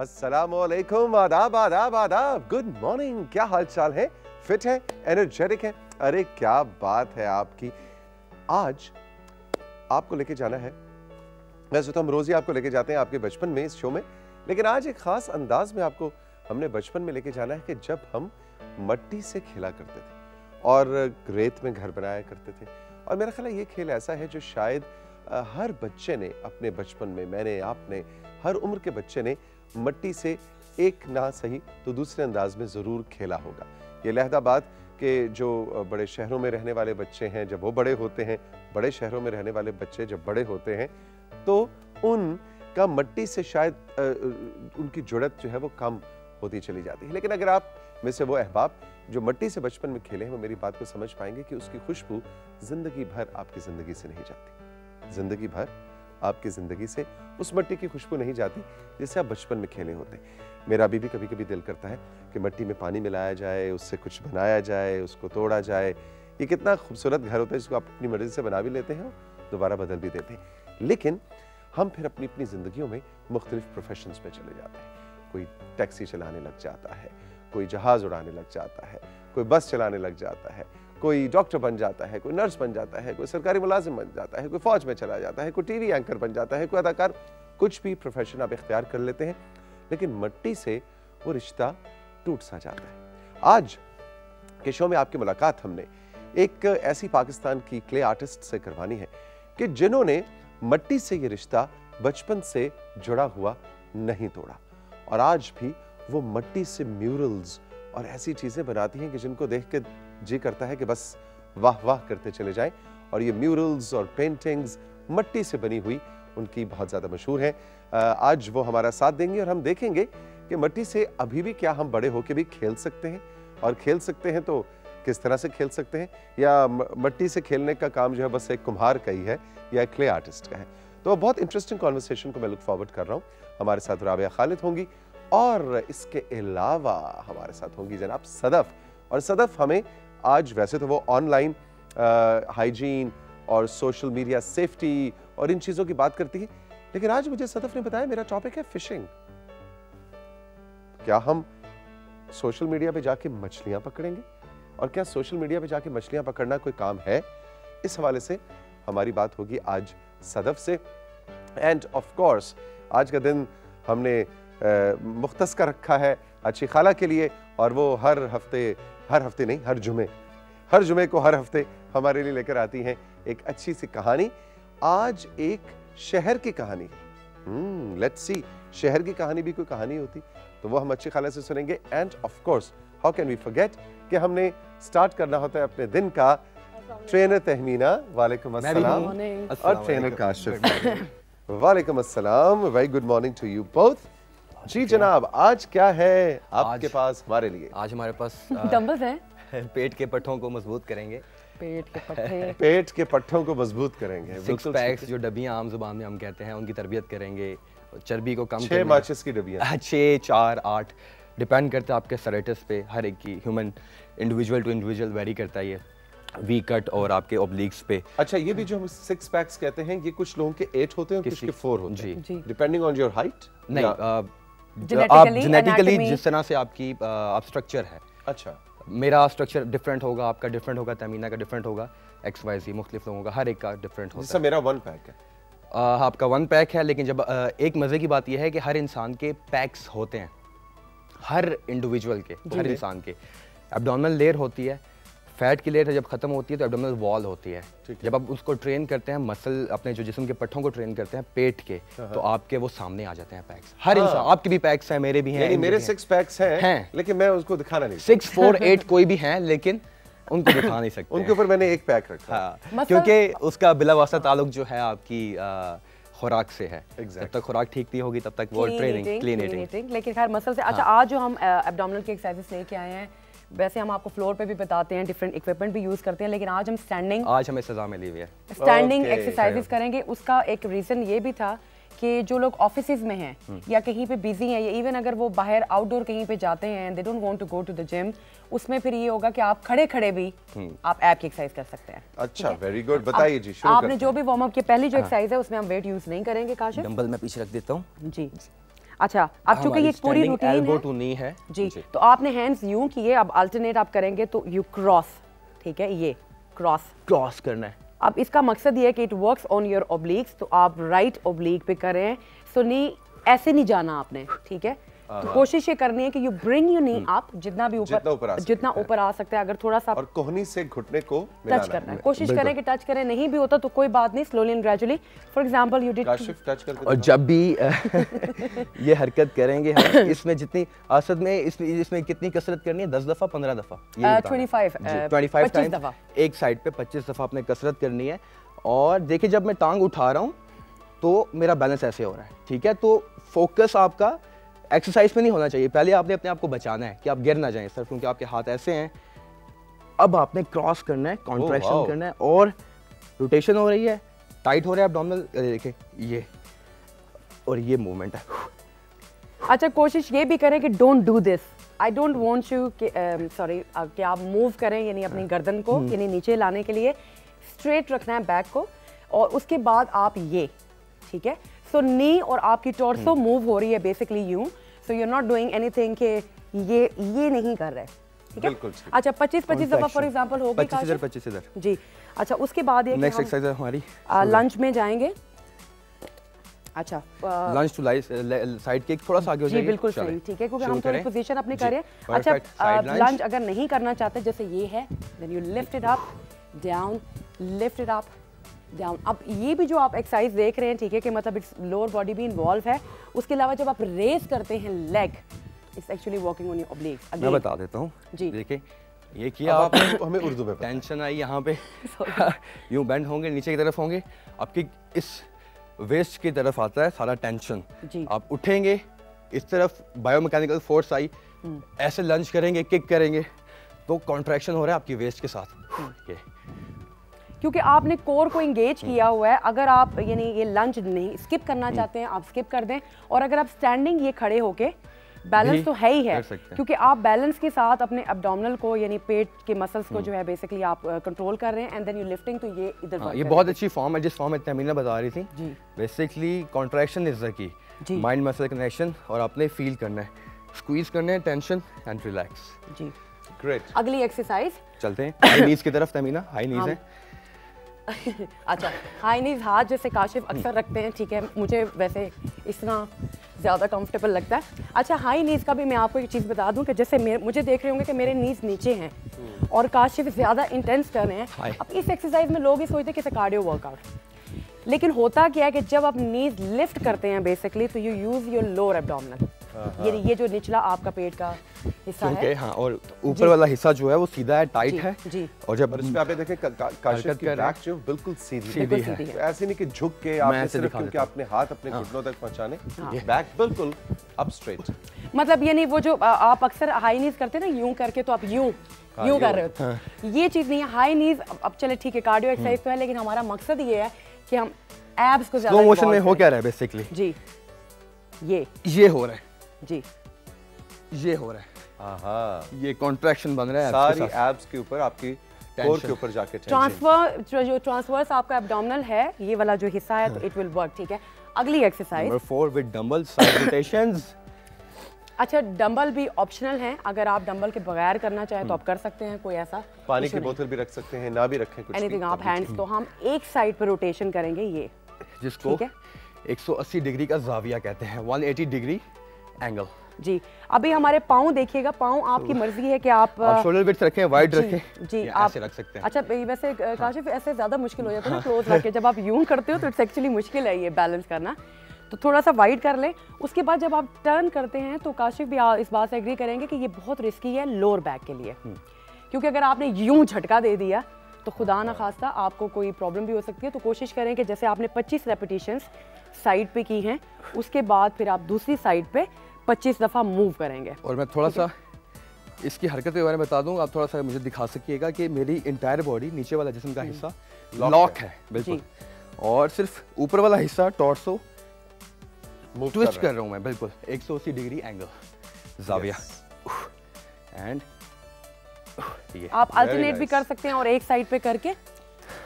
अस्सलामुअलैकुम, आदाब आदाब आदाब, गुड मॉर्निंग। क्या हाल चाल है? फिट है, एनर्जेटिक है? अरे क्या बात है आपकी। आज आपको लेके जाना है, वैसे तो हम रोज ही आपको लेके जाते हैं आपके बचपन में इस शो में, लेकिन आज एक खास अंदाज में आपको हमने बचपन में लेके जाना है कि जब हम मट्टी से खेला करते थे और रेत में घर बनाया करते थे। और मेरा ख्याल है ये खेल ऐसा है जो शायद हर बच्चे ने अपने बचपन में, मैंने, आपने, हर उम्र के बच्चे ने मट्टी से एक ना सही तो दूसरे अंदाज में जरूर खेला होगा। ये लहदा बात कि जो बड़े शहरों में रहने वाले बच्चे हैं जब वो बड़े होते हैं, बड़े शहरों में रहने वाले बच्चे जब बड़े होते हैं तो उनका मट्टी से शायद उनकी जुड़त जो है वो कम होती चली जाती है। लेकिन अगर आप में से वो अहबाब जो मट्टी से बचपन में खेले हैं वो मेरी बात को समझ पाएंगे कि उसकी खुशबू जिंदगी भर आपकी जिंदगी से नहीं जाती। जिंदगी भर आपकी जिंदगी से उस मट्टी की खुशबू नहीं जाती जिससे आप बचपन में खेले होते। मेरा अभी भी कभी कभी दिल करता है कि मट्टी में पानी मिलाया जाए, उससे कुछ बनाया जाए, उसको तोड़ा जाए। ये कितना खूबसूरत घर होता है जिसको आप अपनी मर्जी से बना भी लेते हैं, दोबारा बदल भी देते हैं। लेकिन हम फिर अपनी अपनी जिंदगियों में मुख्तलिफ प्रोफेशंस में चले जाते हैं। कोई टैक्सी चलाने लग जाता है, कोई जहाज उड़ाने लग जाता है, कोई बस चलाने लग जाता है, कोई डॉक्टर बन जाता है, कोई नर्स बन जाता है, कोई सरकारी मुलाजिम बन जाता है, कोई फौज में चला जाता है, कोई टीवी एंकर बन जाता है, कोई अदाकार। कुछ भी प्रोफेशन आप इख्तियार कर लेते हैं, लेकिन मट्टी से वो रिश्ता टूट सा जाता है। आज के शो में आपकी मुलाकात हमने एक ऐसी पाकिस्तान की क्ले आर्टिस्ट से करवानी है कि जिन्होंने मट्टी से ये रिश्ता बचपन से जुड़ा हुआ नहीं तोड़ा और आज भी वो मट्टी से म्यूरल्स और ऐसी चीजें बनाती हैं कि जिनको देख के जी करता है कि बस वाह वाह करते चले जाएं। और ये म्यूरल्स और पेंटिंग्स मट्टी से बनी हुई उनकी बहुत ज्यादा मशहूर है। आज वो हमारा साथ देंगे और हम देखेंगे कि मट्टी से अभी भी क्या हम बड़े होके भी खेल सकते हैं, और खेल सकते हैं तो किस तरह से खेल सकते हैं, या मट्टी से खेलने का काम जो है बस एक कुम्हार का ही है या क्ले आर्टिस्ट का है। तो बहुत इंटरेस्टिंग कॉन्वर्सेशन को मैं लुक फॉरवर्ड कर रहा हूँ। हमारे साथ राबिया खालिद होंगी और इसके अलावा हमारे साथ होंगी जनाब सदफ। और सदफ हमें आज, वैसे तो वो ऑनलाइन हाइजीन और सोशल मीडिया सेफ्टी और इन चीजों की बात करती है, लेकिन आज मुझे सदफ ने बताया मेरा टॉपिक है फिशिंग। क्या हम सोशल मीडिया पे जाके मछलियां पकड़ेंगे, और क्या सोशल मीडिया पे जाके मछलियां पकड़ना कोई काम है? इस हवाले से हमारी बात होगी आज सदफ से। एंड ऑफ कोर्स आज का दिन हमने मुख्तस का रखा है अच्छी खाला के लिए, और वो हर हफ्ते नहीं, हर जुमे को हर हफ्ते हमारे लिए लेकर आती हैं एक अच्छी सी कहानी। आज एक शहर की कहानी। लेट्स सी, शहर की कहानी भी कोई कहानी होती तो वो हम अच्छी खाला से सुनेंगे। And of course how can we forget कि हमने स्टार्ट करना होता है अपने दिन का ट्रेनर तहमीना, वालेकुम अस्सलाम, और ट्रेनर काशिफ, वालेकुम अस्सलाम। Very good morning to you both. जी जनाब, आज क्या है आपके पास हमारे लिए? आज हमारे पास डंबल्स हैं। पेट के पट्ठों को मजबूत करेंगे। पेट के पट्ठों को मजबूत करेंगे। सिक्स पैक्स जो डबियां आम जुबान में हम कहते हैं उनकी तरबियत करेंगे। चर्बी को कम 6 माचिस की डबियां, 6, 4, 8 डिपेंड करता है आपके सरेटस पे। हर एक की human individual to individual very करता है ये, वी कट और आपके ऑब्लिक्स पे। अच्छा, ये भी जो हम 6 पैक्स कहते हैं ये कुछ लोगों के 8 होते हैं, कुछ के 4 होते हैं, डिपेंडिंग ऑन योर हाइट। नहीं, आप जेनेटिकली जिस तरह से आपकी आप स्ट्रक्चर है। अच्छा, मेरा स्ट्रक्चर डिफरेंट होगा, आपका डिफरेंट होगा, तमीना का डिफरेंट होगा, XYZ मुख्तलिफ लोगों का, हर एक का डिफरेंट होता है। जैसा मेरा 1 पैक है, आपका 1 पैक है। लेकिन जब एक मजे की बात यह है कि हर इंसान के पैक्स होते हैं, हर इंडिविजुअल के, हर इंसान के एब्डोमिनल लेयर होती है, फैट की लेयर जब खत्म होती है तो एब्डोमिनल वॉल होती है। जब आप उसको ट्रेन करते हैं, मसल अपने जो जिस्म के पट्टों को ट्रेन करते हैं पेट के, तो आपके वो सामने आ जाते हैं पैक्स। हर इंसान, आपके भी पैक्स हैं, मेरे भी हैं। मेरे 6 पैक्स हैं, लेकिन मैं उसको दिखाना नहीं। 6, 4, 8 कोई भी हैं, लेकिन उनको दिखा नहीं सकते। उनके ऊपर मैंने 1 पैक रखा। हाँ, क्योंकि उसका बिला वास्ता ताल्लुक जो है आपकी खुराक से है। जब तक खुराक ठीक नहीं होगी तब तक वो ट्रेनिंग, क्लीन ईटिंग। लेकिन खैर मसल से। अच्छा, आज जो हम एब्डोमिनल की एक्सरसाइजेस लेके आए हैं, वैसे हम आपको फ्लोर पे भी बताते हैं, डिफरेंट इक्विपमेंट भी यूज करते हैं, लेकिन आज हम आज हमें सजा मिली हुई है, स्टैंडिंग एक्सरसाइजेस करेंगे। उसका एक रीजन ये भी था कि जो लोग ऑफिसेज में हैं या कहीं पे बिजी हैं, या इवन अगर वो बाहर आउटडोर कहीं पे जाते हैं, they don't want to go to the gym, उसमें फिर ये होगा कि आप खड़े खड़े भी आप ऐप की एक्सरसाइज कर सकते हैं। अच्छा, वेरी गुड, बताइए जी। शुरू आपने जो भी वार्म अप की पहली जो एक्सरसाइज है उसमें हम वेट यूज नहीं करेंगे। काशिफ, डंबल मैं पीछे रख देता हूँ जी। अच्छा, अब चूंकि ये पूरी रूटीन एल्बो टू नी है जी, तो आपने हैंड्स यूं किए, अब अल्टरनेट आप करेंगे तो यू क्रॉस, ठीक है, ये क्रॉस करना है। अब इसका मकसद ये है कि it works on your obliques, तो आप राइट ओब्लिक पे करें, सो नी ऐसे नहीं जाना आपने, ठीक है। तो कोशिश ये करनी है कि you bring your knee up जितना ऊपर आ सकता है, अगर थोड़ा सा और कोहनी से घुटने को टच करना है, कोशिश करें कि टच करें, नहीं भी होता तो कोई बात नहीं, slowly and gradually. For example you did touch करके, और जब भी ये हरकत करेंगे हम, इसमें जितनी असद में इसमें कितनी कसरत करनी है, 10 दफा 15 दफा, 25 टाइम एक साइड पे 25 दफा आपने कसरत करनी है। और देखिए जब मैं टांग उठा रहा हूँ तो मेरा बैलेंस ऐसे हो रहा है, ठीक है। तो फोकस आपका एक्सरसाइज पे नहीं होना चाहिए, पहले आपने अपने आप को बचाना है कि आप गिर ना जाएं सर, क्योंकि आपके हाथ ऐसे हैं। अब आपने क्रॉस करना है, कॉन्ट्रैक्शन करना है, और रोटेशन हो रही है, टाइट हो रहा है एब्डोमिनल, देखिए ये, और ये मूवमेंट है। अच्छा, कोशिश ये भी करें कि don't do this, I don't want you sorry कि आप मूव करें, यानी अपनी गर्दन को यानी नीचे लाने के लिए स्ट्रेट रखना है बैक को, और उसके बाद आप ये, ठीक है। सो नी और आपकी टॉर्सो मूव हो रही है बेसिकली यूं, so you are not doing anything कि ये नहीं कर रहे, ठीक है। अच्छा, 25 दफा फॉर एग्जांपल हो गई, 25 इधर जी। अच्छा, उसके बाद ये नेक्स्ट एक्सरसाइज हमारी लंच में जाएंगे। अच्छा, लंच टू साइड किक, थोड़ा सा आगे हो जाइए। जी बिल्कुल सही, ठीक है, क्योंकि हम थोड़ी पोजीशन अपनी कर रहे हैं। अच्छा, लंच अगर नहीं करना चाहते, जैसे ये है, then you lift it up down, lift it up down. अब ये भी जो आप एक्सरसाइज देख रहे हैं, ठीक है, कि मतलब इट्स लोअर बॉडी भी इन्वॉल्व है। उसके अलावा जब आप रेस करते हैं leg, it's actually working on your obliques. मैं बता देता हूँ जी, देखिए ये किया आप हमें उर्दू में टेंशन आई यहाँ पे यूं बेंड होंगे, नीचे की तरफ होंगे, आपकी इस वेस्ट की तरफ आता है सारा टेंशन। आप उठेंगे, इस तरफ बायोमैकेनिकल फोर्स आई, ऐसे लंज करेंगे, किक करेंगे, तो कॉन्ट्रैक्शन हो रहा है आपकी वेस्ट के साथ, क्योंकि आपने कोर को इंगेज किया हुआ है। अगर आप यानी ये लंज नहीं स्किप करना चाहते हैं, आप स्किप कर दें, और अगर आप स्टैंडिंग ये खड़े होके, बैलेंस तो है ही है, क्योंकि आप बैलेंस के साथ अपने एब्डोमिनल को यानी पेट के मसल्स को जो है बेसिकली आप कंट्रोल कर रहे हैं, एंड देन यू लिफ्टिंग, तो ये इधर ये बहुत अच्छी फॉर्म है जिस फॉर्म में तमीना बता रही थी जी। Basically contraction is the key, mind muscle connection, और आपने फील करना है, स्क्वीज करना है, टेंशन एंड रिलैक्स जी। ग्रेट। अगली एक्सरसाइज चलते हैं, हाई नीज की तरफ। तमीना हाई नीज है। अच्छा, हाई नीज हाथ जैसे काशिफ अक्सर रखते हैं, ठीक है, मुझे वैसे इतना ज़्यादा कंफर्टेबल लगता है। अच्छा, हाई नीज का भी मैं आपको एक चीज़ बता दूं कि जैसे मुझे देख रहे होंगे कि मेरे नीज नीचे हैं और काशिफ ज़्यादा इंटेंस कर रहे हैं। अब इस एक्सरसाइज में लोग ये सोचते हैं कि कार्डियो वर्कआउट, लेकिन होता क्या है कि जब आप नीज लिफ्ट करते हैं बेसिकली, तो you use your lower abdominal, ये जो निचला आपका पेट का हिस्सा है, हाँ, और ऊपर वाला हिस्सा जो है वो सीधा है, टाइट है जी। और जब इस पे आप देखें काशिफ की बैक जो बिल्कुल सीधी है, तो ऐसे नहीं कि झुक के आप सिर्फ क्योंकि आपने हाथ अपने घुटनों तक पहुंचाने, बैक बिल्कुल अप स्ट्रेट। मतलब यानी वो जो आप अक्सर हाई नीज करते हैं ना, यूं करके, तो आप यूं कर रहे हो, ये चीज नहीं है हाई नीज। अब चले ठीक है, कार्डियो एक्सरसाइज तो है, लेकिन हमारा मकसद ये है कि हम एब्स को ज्यादा स्लो मोशन में हो क्या रहा है बेसिकली जी, ये हो रहा है जी, ये हो रहा है, ये कॉन्ट्रैक्शन बन रहा है सारी एब्स के ऊपर, आपकी कोर के ऊपर जाके जो ट्रांसवर्स आपका एब्डोमिनल है, ये वाला जो हिस्सा है, तो इट विल वर्क, ठीक है। अगली exercise number 4 with dumbbell side rotations. अच्छा, डंबल भी ऑप्शनल हैं, अगर आप डंबल के बगैर करना चाहें तो आप कर सकते हैं, कोई ऐसा पानी की बोतल भी रख सकते हैं, ना भी रखें कुछ एनीथिंग आप हैंड्स। तो हम एक साइड पर रोटेशन करेंगे, ये जिसको 180 डिग्री का जाविया कहते हैं, 180 डिग्री एंगल जी। अभी हमारे पाँव देखिएगा, पाँव आपकी मर्जी है कि आप शोल्डर विड्थ रखें, वाइड रखें जी, आप ऐसे रख सकते हैं। अच्छा, वैसे काशिफ ऐसे ज्यादा मुश्किल हो जाता है ना क्लोज रख के, जब आप यूं करते हो तो इट्स एक्चुअली मुश्किल है ये बैलेंस करना, तो थोड़ा सा वाइड कर लें। उसके बाद जब आप टर्न करते हैं, तो काशिफ भी इस बात से एग्री करेंगे कि ये बहुत रिस्की है लोअर बैक के लिए, क्योंकि अगर आपने यूं झटका दे दिया तो खुदा ना खास्ता आपको कोई प्रॉब्लम भी हो सकती है। तो कोशिश करें कि जैसे आपने 25 रेपिटेशंस साइड पे की हैं, उसके बाद फिर आप दूसरी साइड पे 25 दफ़ा मूव करेंगे। और मैं थोड़ा सा इसकी हरकत के बारे में बता दूं, आप थोड़ा सा मुझे दिखा सकिएगा कि मेरी इंटायर बॉडी, नीचे वाला जिस्म का हिस्सा लॉक है बिल्कुल, और सिर्फ ऊपर वाला हिस्सा टॉर्सो ट्विस्ट कर रहा हूं मैं बिल्कुल 180 डिग्री एंगल जाविया, एंड आप अल्टरनेट भी कर सकते हैं और एक साइड पे करके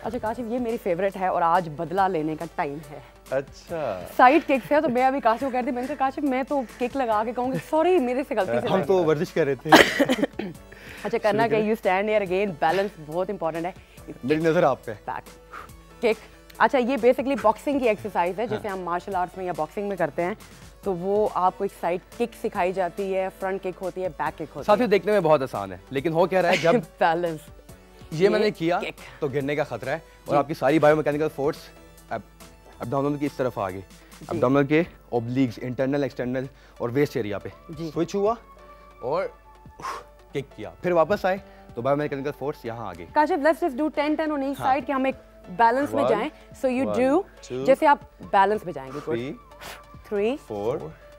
अच्छा काशिफ, ये मेरी फेवरेट है और आज बदला लेने का टाइम है। अच्छा, साइड किक्स है, तो मैं अभी काशिफ को कहती, मैंने कहा काशिफ मैं तो किक लगा के कहूँगी सॉरी मेरे से गलती से हम तो वर्जिश कर रहे थे। अच्छा करना क्या, you stand here again, balance बहुत इंपॉर्टेंट है। मेरी नजर आप पे। Back kick. अच्छा ये बेसिकली बॉक्सिंग की एक्सरसाइज है, जैसे हम मार्शल आर्ट्स में या बॉक्सिंग में करते हैं, तो वो आपको एक साइड किक सिखाई जाती है, फ्रंट किक होती है, बैक किक होती है। साथियों देखने में बहुत आसान है, लेकिन हो क्या रहा है जब बैलेंस ये मैंने किया तो गिरने का खतरा है और आपकी सारी बायोमैकेनिकल फोर्स एब्डोमिनल की इस तरफ आ गई, एब्डोमिनल के ओब्लिक्स, इंटरनल, एक्सटर्नल और वेस्ट एरिया पे स्विच हुआ और किक किया, फिर वापस आए तो बायोमैकेनिकल फोर्स यहाँ आ गई। Kashif let's just do 10-10 on each side कि हम एक बैलेंस में जाएं। सो यू डू, जैसे आप बैलेंस में जाएंगे। 3 4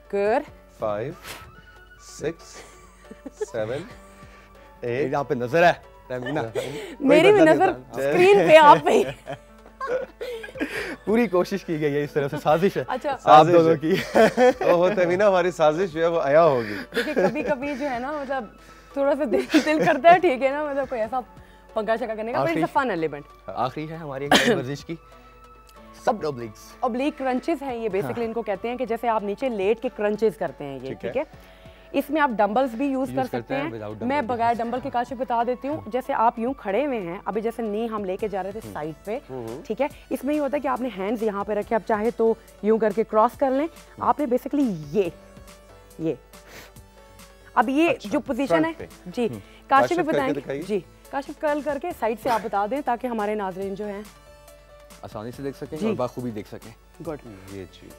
गुड 5 6 7 8। यहाँ पे नजर है तहमीना, मेरी भी नजर स्क्रीन पे आप पे। पूरी कोशिश की गई है, इस तरह से साजिश है अच्छा आप दोनों की। ओहो तहमीना, हमारी साजिश जो है वो आया होगी। देखिए कभी कभी जो है ना, मतलब थोड़ा सा दिल करता है, ठीक है ना, मतलब कोई ऐसा पंगा शका करने का, but it's a fun element. आखिरी है हमारी एक वर्जिश की सब ओब्लिक्स। ओब्लिक क्रंचेस हैं ये बेसिकली, इनको कहते हैं कि जैसे आप नीचे लेट के क्रंचेस करते हैं ये, ठीक है। इसमें आप डंबल्स भी यूज कर सकते हैं, मैं बगैर डंबल के काशिफ बता देती हूँ। जैसे आप यूं खड़े हुए हैं, अभी जैसे नी हम लेके जा रहे थे साइड पे, ठीक है, इसमें ये होता है कि आपने हैंड्स यहाँ पे रखे, आप चाहे तो यूं करके क्रॉस कर लें। आपने बेसिकली ये अब ये जो पोजीशन है जी, काशिफ भी बताएंगे जी, काशिफ कर्ल करके साइड से आप बता दें ताकि हमारे नाज़रीन जो हैं आसानी से देख सकें और बाखूबी देख सकें। गुड, ये चीज।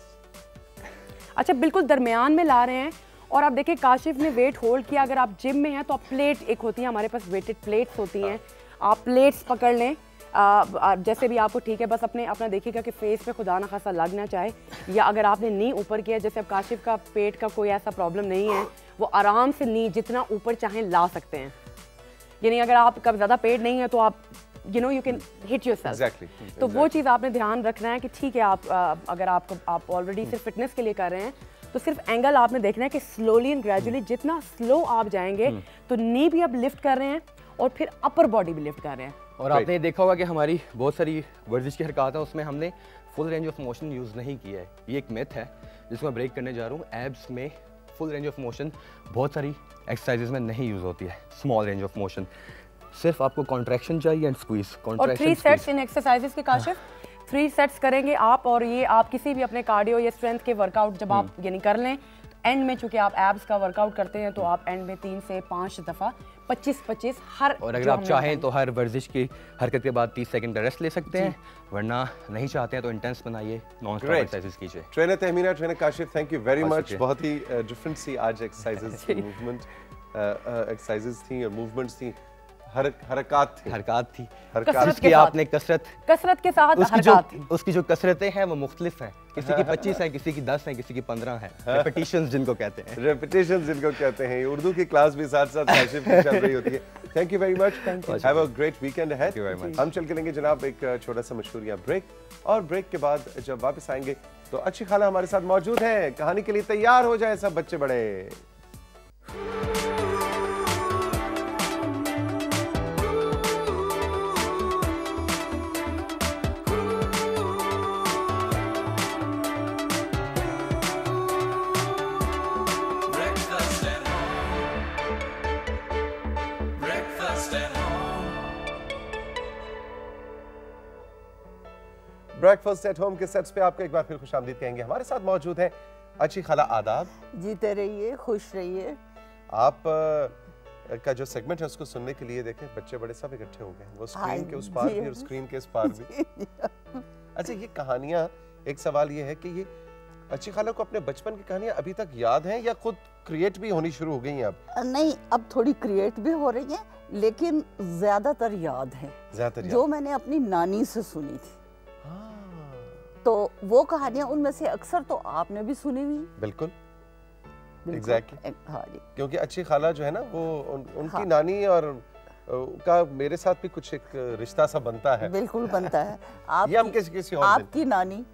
अच्छा बिल्कुल दरमियान में ला रहे हैं और आप देखिए काशिफ ने वेट होल्ड किया। अगर आप जिम में हैं तो आप प्लेट, एक होती है हमारे पास वेटेड प्लेट्स होती हैं, आप प्लेट्स पकड़ लें जैसे भी आपको ठीक है, बस अपना देखिएगा कि फेस पे खुदा ना खासा लग ना चाहे, या अगर आपने नी ऊपर किया, जैसे अब काशिफ का पेट का कोई ऐसा प्रॉब्लम नहीं है, वो आराम से नी जितना ऊपर चाहें ला सकते हैं। यानी अगर आपका ज़्यादा पेट नहीं है तो आप यू कैन हिट योरसेल्फ। तो वो चीज़ आपने ध्यान रखना है कि ठीक है, आप अगर आप ऑलरेडी सिर्फ फिटनेस के लिए कर रहे हैं तो सिर्फ एंगल आपने देखना है कि स्लोली एंड ग्रेजुअली जितना स्लो आप जाएंगे तो नी भी आप लिफ्ट कर रहे हैं और फिर अपर बॉडी भी लिफ्ट कर रहे हैं। और आपने देखा होगा कि हमारी बहुत सारी वर्जिश की हरकत है उसमें हमने full range of motion use नहीं किया है। ये एक मिथ है जिसको मैं ब्रेक करने जा रहा हूँ। एब्स में फुल रेंज ऑफ मोशन बहुत सारी एक्सरसाइजेज में नहीं यूज़ होती है, स्मॉल रेंज ऑफ मोशन। सिर्फ आपको कॉन्ट्रैक्शन चाहिए एंड स्क्वीज। और 3 सेट्स इन एक्सरसाइजेज के काशिफ 3 सेट्स करेंगे आप, और ये आप किसी भी अपने कार्डियो या स्ट्रेंथ के वर्कआउट जब आप यानी कर लें, एंड में चूंकि आप एब्स का वर्कआउट करते हैं तो आप एंड में 3 से 5 दफ़ा 25-25 हर, और अगर आप चाहें तो हर वर्जिश की हरकत के बाद 30 सेकंड का रेस्ट ले सकते हैं, वरना नहीं चाहते हैं तो इंटेंस बनाइए, नॉन स्टॉप एक्सरसाइजेस कीजिए। Trainer Tahmina, trainer Kashif, thank you very much. बहुत ही डिफरेंट सी आज एक्सरसाइजेस मूवमेंट एक्सरसाइजेस थी और मूवमेंट्स थी, हरकत थी। उसकी आपने कसरत के साथ उसकी जो कसरतें हैं वो मुख्तलिफ हैं, किसी की 25 हैं, किसी की 10 हैं, किसी की 15 हैं। रेपिटेशंस जिनको कहते हैं, उर्दू की क्लास भी साथ साथ काशिफ की चल रही होती है। Thank you very much, have a great weekend ahead. हम चल के लेंगे जनाब एक छोटा सा मशहूरिया ब्रेक, और ब्रेक के बाद जब वापस आएंगे तो अच्छी खाला हमारे साथ मौजूद है। कहानी के लिए तैयार हो जाए सब बच्चे बड़े। ब्रेकफास्ट एट होम के सेट्स पे आपको एक बार फिर खुशामदीद कहेंगे। हमारे साथ मौजूद है अच्छी खाला। आदाब, जीते रहिए, खुश रहिए। आप का जो सेगमेंट है उसको सुनने के लिए देखें बच्चे बड़े सब इकट्ठे हो गए हैं, वो स्क्रीन के उस पार भी और स्क्रीन के इस पार भी। अच्छा, ये कहानियां, एक सवाल ये है कि ये अच्छी खाला को अपने बचपन की कहानियां अभी तक याद हैं या खुद क्रिएट भी होनी शुरू हो गई हैं अब? नहीं, अब थोड़ी क्रिएट भी हो रही हैं, लेकिन ज्यादातर याद है, जो मैंने अपनी नानी से सुनी थी। तो वो कहानियां उनमें से अक्सर तो आपने भी सुनी हुई। बिल्कुल, एग्जैक्टली। हाँ जी, क्योंकि अच्छी खाला जो है ना वो उनकी नानी और का मेरे साथ भी कुछ एक रिश्ता सा बनता है। बिल्कुल बनता है। ये हम किसी और आपकी नानी,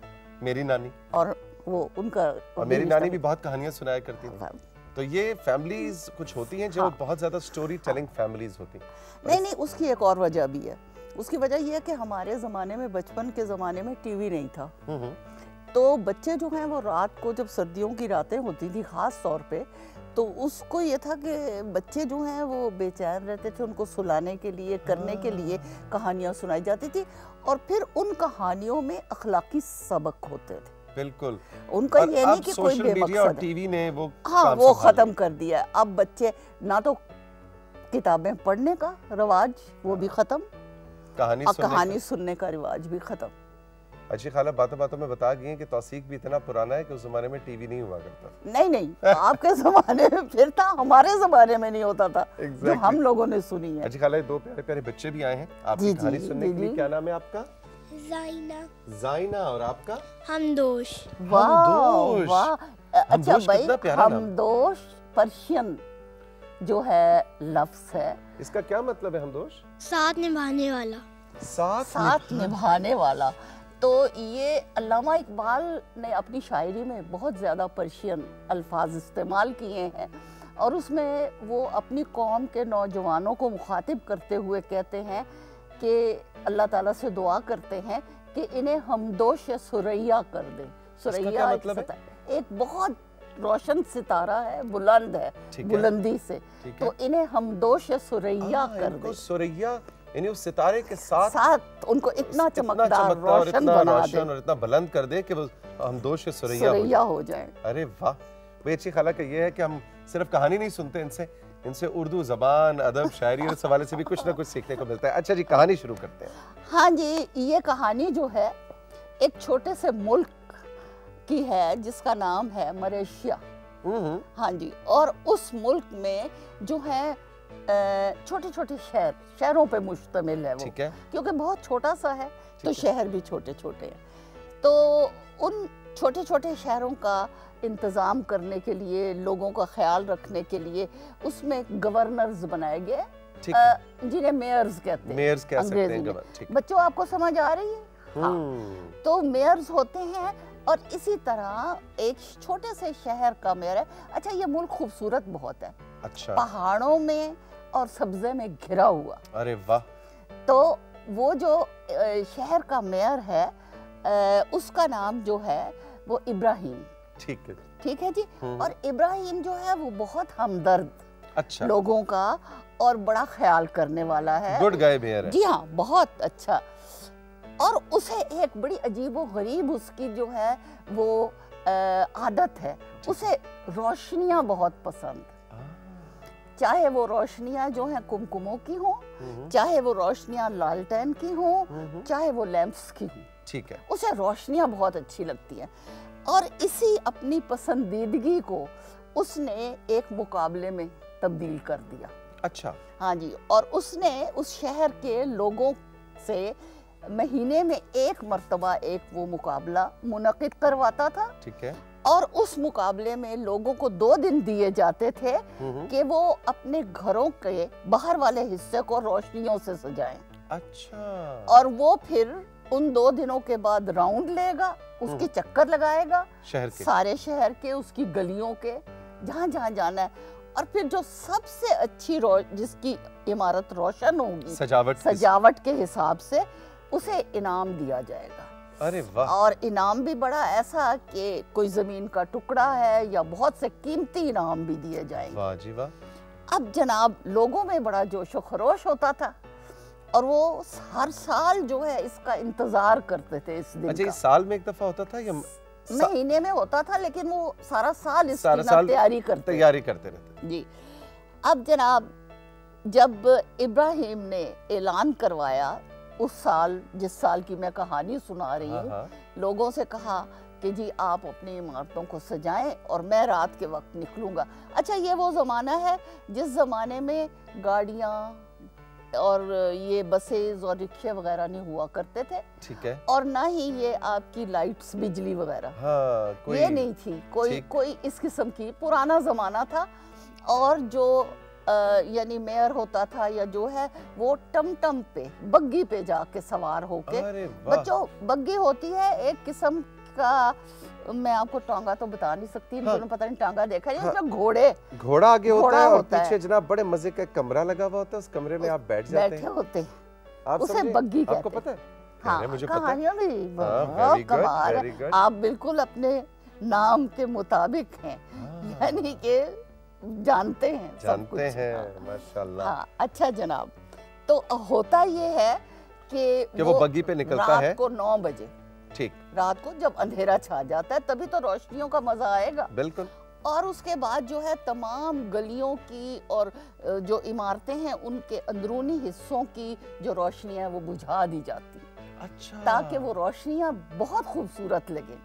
मेरी नानी, और वो उनका, और मेरी नानी भी बहुत कहानियां सुनाया करती थी। तो ये फैमिलीज कुछ होती हैं जो बहुत ज्यादा स्टोरी टेलिंग फैमिलीज होती हैं। नहीं, उसकी एक और वजह भी है। उसकी वजह यह है कि हमारे ज़माने में, बचपन के ज़माने में टीवी नहीं था। तो बच्चे जो हैं वो रात को, जब सर्दियों की रातें होती थी ख़ास तौर पे, तो उसको ये था कि बच्चे जो हैं वो बेचैन रहते थे, उनको सुलाने के लिए, करने के लिए कहानियाँ सुनाई जाती थी और फिर उन कहानियों में अखलाकी सबक होते थे। बिल्कुल। उनका ये नहीं कि कोई बेमकसद है। टीवी ने वो वो ख़त्म कर दिया। अब बच्चे ना तो किताबें पढ़ने का रिवाज, वो भी ख़त्म, कहानी सुनने का रिवाज भी ख़त्म। अच्छी खाला बातों बातों में बता गई हैं कि तौसीक भी इतना पुराना है कि उस जमाने में टीवी नहीं हुआ करता। नहीं आपके जमाने में फिर था, हमारे जमाने में नहीं होता था। जो हम लोगों ने सुनी है। अच्छी खाला, दो प्यारे प्यारे बच्चे भी आए हैं आपकी कहानी सुनने के लिए। क्या नाम है आपका? जाइना। और आपका? हमदोश। वाह। अच्छा भाई, हमदोश पर्शियन जो है लफ्ज है, इसका क्या मतलब है हमदोश? साथ निभाने वाला। साथ निभाने वाला। तो ये अल्लामा इकबाल ने अपनी शायरी में बहुत ज़्यादा पर्शियन अल्फाज इस्तेमाल किए हैं और उसमें वो अपनी कौम के नौजवानों को मुखातिब करते हुए कहते हैं कि अल्लाह ताला से दुआ करते हैं कि इन्हें हमदोश सुरैया कर दे। सुरैया मतलब एक बहुत रोशन सितारा है, बुलंद है, बुलंदी से, तो इन्हें हमदोश सुरैया कर दे। सुरैया यानी उस सितारे के साथ उनको इतना चमकदार, रोशन बना दे और इतना बुलंद कर दे कि वो हमदोश सुरैया हो जाए। अरे वाह। भाई अच्छी खाला का ये है कि हम सिर्फ कहानी नहीं सुनते इनसे उर्दू जबान, अदब, शायरी और इस हवाले से भी कुछ ना कुछ सीखने को मिलता है। अच्छा जी, कहानी शुरू करते हैं। हाँ जी, ये कहानी जो है एक छोटे से मुल्क की है जिसका नाम है मलेशिया। हाँ जी, और उस मुल्क में जो है छोटे छोटे शहरों पे मुश्तमिल है वो, क्योंकि बहुत छोटा सा है तो शहर भी छोटे छोटे हैं। तो उन छोटे छोटे शहरों का इंतज़ाम करने के लिए, लोगों का ख्याल रखने के लिए उसमें गवर्नर्स बनाए गए, जिन्हें मेयर्स कहते हैं। मेयर्स कह सकते हैं। बच्चों, आपको समझ आ रही है? हाँ, तो मेयर्स होते हैं और इसी तरह एक छोटे से शहर का मेयर है। अच्छा, ये मुल्क खूबसूरत बहुत है। अच्छा। पहाड़ों में और सब्जे में घिरा हुआ। अरे वाह। तो वो जो शहर का मेयर है उसका नाम जो है वो इब्राहिम। ठीक है जी। और इब्राहिम जो है वो बहुत हमदर्द, अच्छा, लोगों का और बड़ा ख्याल करने वाला है। गुड गाय मेयर है। जी हाँ, बहुत अच्छा। और उसे एक बड़ी अजीब व गरीब उसकी जो है वो आदत है, उसे रोशनियां बहुत पसंद। चाहे वो रोशनियां जो हैं कुमकुमों की हो, चाहे वो रोशनियां लालटेन की हो, चाहे वो लैंप्स की हो। ठीक है। उसे रोशनियां बहुत अच्छी लगती हैं और इसी अपनी पसंदीदगी को उसने एक मुकाबले में तब्दील कर दिया। अच्छा। हाँ जी, और उसने उस शहर के लोगों से महीने में एक मर्तबा एक वो मुकाबला मुनक़िद करवाता था। ठीक है। और उस मुकाबले में लोगों को 2 दिन दिए जाते थे कि वो अपने घरों के बाहर वाले हिस्से को रोशनियों से सजाएं। अच्छा। और वो फिर उन 2 दिनों के बाद राउंड लेगा, उसकी चक्कर लगाएगा शहर के, सारे शहर के, उसकी गलियों के, जहाँ जहाँ जाना है। और फिर जो सबसे अच्छी जिसकी इमारत रोशन होगी सजावट के हिसाब से उसे इनाम दिया जाएगा। अरे वाह। और इनाम भी बड़ा ऐसा कि कोई जमीन का टुकड़ा है या बहुत से कीमती इनाम भी दिए जाएंगे। वाह जी वाह। अब जनाब, लोगों में बड़ा जोशो खरोश होता था और वो हर साल जो है इसका इंतजार करते थे इस दिन। अच्छा, इस साल में एक दफा होता था या महीने में होता था, लेकिन वो सारा साल इसकी तैयारी करते रहते जी। अब जनाब, जब इब्राहिम ने ऐलान करवाया उस साल, जिस साल की मैं कहानी सुना रही हूँ, लोगों से कहा कि जी आप अपनी इमारतों को सजाएं और मैं रात के वक्त निकलूंगा। अच्छा, ये वो ज़माना है जिस ज़माने में गाड़ियाँ और ये बसेज और रिक्शे वगैरह नहीं हुआ करते थे। ठीक है। और ना ही ये आपकी लाइट्स, बिजली वगैरह, हाँ, ये नहीं थी कोई इस किस्म की। पुराना ज़माना था और जो यानी मेयर होता था या जो है वो टमटम पे, बग्गी पे जाके सवार होके, बच्चों बग्गी होती है एक किस्म का, मैं आपको टांगा तो बता नहीं सकती, हाँ। पता नहीं टांगा देखा है, इसमें घोड़ा आगे होता है और पीछे जनाब बड़े मजे का कमरा लगा हुआ होता है, उस कमरे में आप बैठ जाते हैं। होते उसे बग्गी कहते हैं। आपको पता है? हाँ, मुझे कहानियां भी बहुत कमाल है। आप बिल्कुल अपने नाम के मुताबिक हैं, यानी कि जानते हैं सब कुछ। माशाल्लाह। हाँ, अच्छा जनाब, तो होता ये है कि वो बग्गी पे निकलता है रात को 9 बजे, ठीक, रात को जब अंधेरा छा जाता है तभी तो रोशनियों का मजा आएगा। बिल्कुल। और उसके बाद जो है तमाम गलियों की और जो इमारतें हैं उनके अंदरूनी हिस्सों की जो रोशनियां है वो बुझा दी जाती, अच्छा, ताकि वो रोशनियां बहुत खूबसूरत लगे।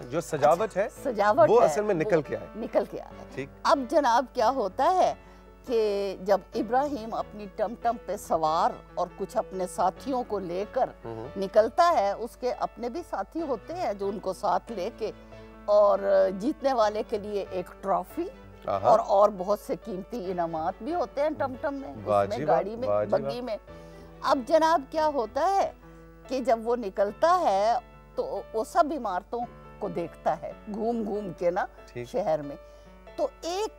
जो सजावट है, सजावट वो है, असल में निकल के आए। ठीक। अब जनाब क्या होता है कि जब इब्राहिम अपनी टमटम पे सवार और कुछ अपने साथियों को लेकर निकलता है, उसके अपने भी साथी होते हैं जो उनको साथ लेके, और जीतने वाले के लिए एक ट्रॉफी और बहुत से कीमती इनामात भी होते हैं टमटम में, उसमें गाड़ी में, बग्गी में। अब जनाब क्या होता है कि जब वो निकलता है तो वो सब इमारतों को देखता है घूम घूम के ना शहर में। तो एक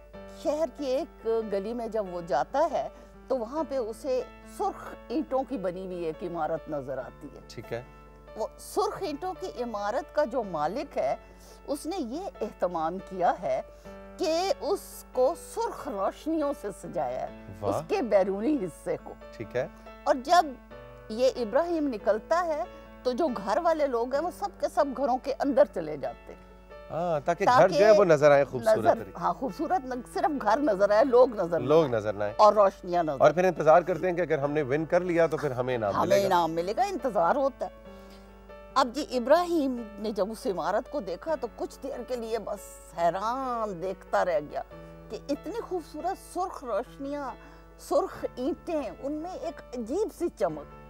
शहर की एक गली में जब वो जाता है तो वहां पे उसे सुर्ख ईंटों की बनी हुई एक इमारत नजर आती है। ठीक है। वो सुर्ख ईंटों की इमारत का जो मालिक है उसने ये एहतमाम किया है कि उसको सुर्ख रोशनियों से सजाया है, उसके बैरूनी हिस्से को। ठीक है। और जब ये इब्राहिम निकलता है तो जो घर वाले लोग हैं वो सब के सब घरों के अंदर चले जाते हैं, ताकि घर जो है वो नजर आए खूबसूरत। हाँ, खूबसूरत, सिर्फ घर नजर आए, लोग नजर ना आए और रोशनियां नजर। और फिर इंतजार करते हैं कि अगर हमने विन कर लिया तो फिर हमें इनाम मिलेगा। इंतजार होता है। अब जी इब्राहिम ने जब उस इमारत को देखा तो कुछ देर के लिए बस हैरान देखता रह गया कि इतनी खूबसूरत सुर्ख रोशनियां, सुर्ख ईंटें, उनमें एक अजीब सी चमक।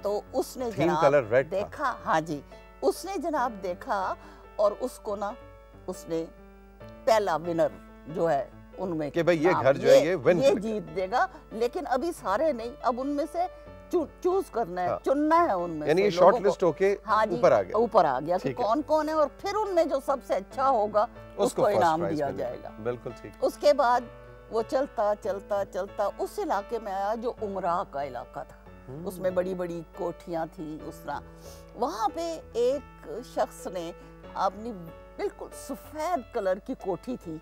तो उसने जनाब देखा, हाँ जी, उसने जनाब देखा और उसको ना उसने पहला विनर जो है उनमें कि भाई ये घर जो है ये जीत देगा, लेकिन अभी सारे नहीं, अब उनमें से चूज करना है, चुनना है उनमें, यानी शॉर्ट लिस्ट होके ऊपर आ गया कि कौन कौन है, और फिर उनमें जो सबसे अच्छा होगा उसको इनाम दिया जाएगा। बिल्कुल ठीक। उसके बाद वो चलता चलता चलता उस इलाके में आया जो उमरा का इलाका था, उसमें बड़ी बड़ी कोठियां थी उस तरह। वहां पे एक शख्स ने अपनी बिल्कुल सफेद कलर की कोठी थी,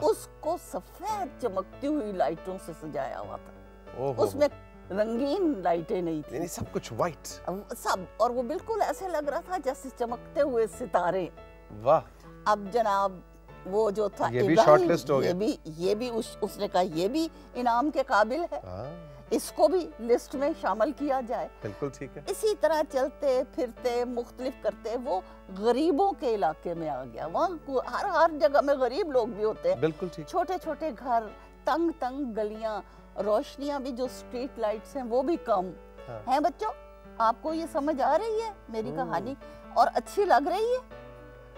उसको सफेद चमकती हुई लाइटों से सजाया हुआ था। उसमें रंगीन लाइटें नहीं थी, यानी सब कुछ वाइट सब, और वो बिल्कुल ऐसे लग रहा था जैसे चमकते हुए सितारे। वाह। अब जनाब वो जो था ये भी शॉर्ट लिस्ट हो गया। ये भी उसने कहा ये भी इनाम के काबिल है, इसको भी लिस्ट में शामिल किया जाए। बिल्कुल ठीक है। इसी तरह चलते फिरते मुख्तलिफ करते वो गरीबों के इलाके में आ गया। वहाँ हर जगह में गरीब लोग भी होते हैं। बिल्कुल ठीक। छोटे छोटे घर, तंग तंग गलियां, रोशनियां भी, जो स्ट्रीट लाइट्स हैं वो भी कम हैं। बच्चों, आपको ये समझ आ रही है मेरी कहानी और अच्छी लग रही है?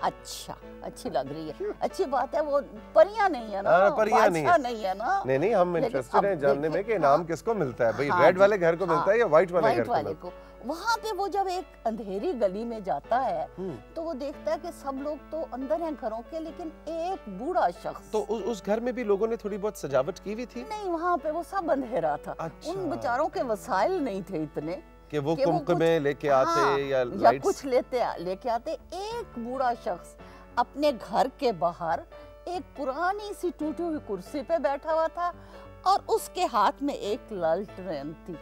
अच्छा, अच्छी लग रही है, अच्छी बात है। वो परियां नहीं है ना, परियां नहीं है ना। नहीं, हम इंटरेस्टेड हैं जानने में कि इनाम किसको मिलता है, भाई रेड वाले घर को मिलता है या व्हाइट वाले को। वहाँ पे वो जब एक अंधेरी गली में जाता है तो वो देखता है कि सब लोग तो अंदर हैं घरों के, लेकिन एक बूढ़ा शख्स। तो उस घर में भी लोगों ने थोड़ी बहुत सजावट की हुई थी? नहीं, वहाँ पे वो सब अंधेरा था। अच्छा। उन बेचारों के वसाइल नहीं थे इतने कि वो कुमकुमे लेके आते या कुछ लेके आते। एक बूढ़ा शख्स अपने घर के बाहर एक पुरानी सी टूटी हुई कुर्सी पे बैठा हुआ था और उसके हाथ में एक लालटेन थी,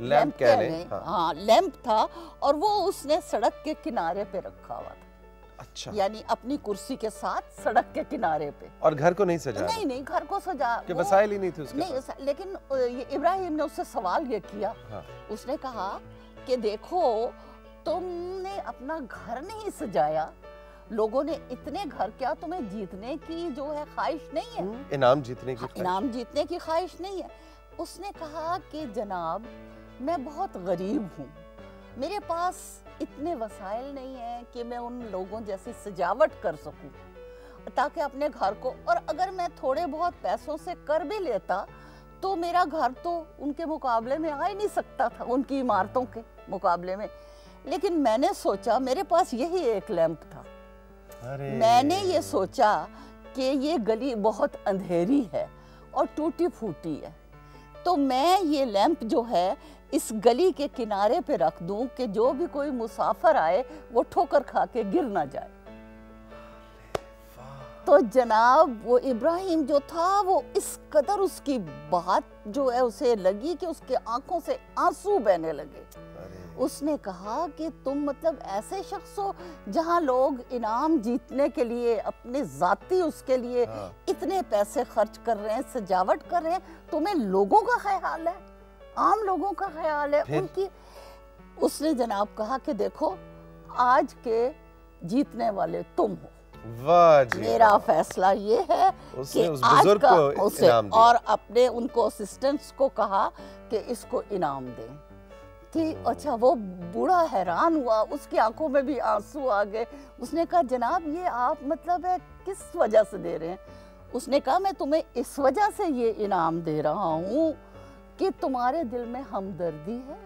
लैंप कह रहे। हाँ, लैंप था और वो उसने सड़क के किनारे पे रखा हुआ था। अच्छा। यानी अपनी कुर्सी के साथ सड़क के किनारे पे। और घर को नहीं सजा? नहीं, घर को सजा कि वसाइल ही नहीं थे उसके पास। लेकिन ये इब्राहिम ने उससे सवाल ये किया, उसने कहा कि देखो, तुमने अपना घर नहीं सजाया, लोगों ने इतने घर, क्या तुम्हें जीतने की जो है ख्वाहिश नहीं है? इनाम जीतने की ख्वाहिश नहीं है? उसने कहा कि जनाब, मैं बहुत गरीब हूँ, मेरे पास इतने वसाइल नहीं है कि मैं उन लोगों जैसी सजावट कर सकूं ताकि अपने घर को, और अगर मैं थोड़े बहुत पैसों से कर भी लेता तो मेरा घर तो उनके मुकाबले में आ ही नहीं सकता था, उनकी इमारतों के मुकाबले में। लेकिन मैंने सोचा, मेरे पास यही एक लैंप था, मैंने ये सोचा कि ये गली बहुत अंधेरी है और टूटी फूटी है, तो मैं ये लैंप जो है इस गली के किनारे पे रख दूं कि जो भी कोई मुसाफिर आए वो ठोकर खा के गिर ना जाए। तो जनाब वो इब्राहिम जो था वो इस कदर उसकी बात जो है उसे लगी कि उसके आंखों से आंसू बहने लगे। उसने कहा कि तुम मतलब ऐसे शख्स हो जहां लोग इनाम जीतने के लिए अपने जाती उसके लिए इतने पैसे खर्च कर रहे हैं, सजावट कर रहे हैं, तुम्हें लोगों का ख्याल है, आम लोगों का ख्याल है उनकी। उसने जनाब कहा कि देखो आज के जीतने वाले तुम हो, वाह जी, मेरा फैसला ये है कि उस आज बुजुर्ग का को उसे इनाम दिया। और अपने उनको असिस्टेंट्स को कहा कि इसको इनाम दें। कि अच्छा वो बूढ़ा हैरान हुआ, उसकी आंखों में भी आंसू आ गए। उसने कहा जनाब ये आप मतलब है किस वजह से दे रहे हैं? उसने कहा मैं तुम्हें इस वजह से ये इनाम दे रहा हूँ कि तुम्हारे दिल में हमदर्दी है,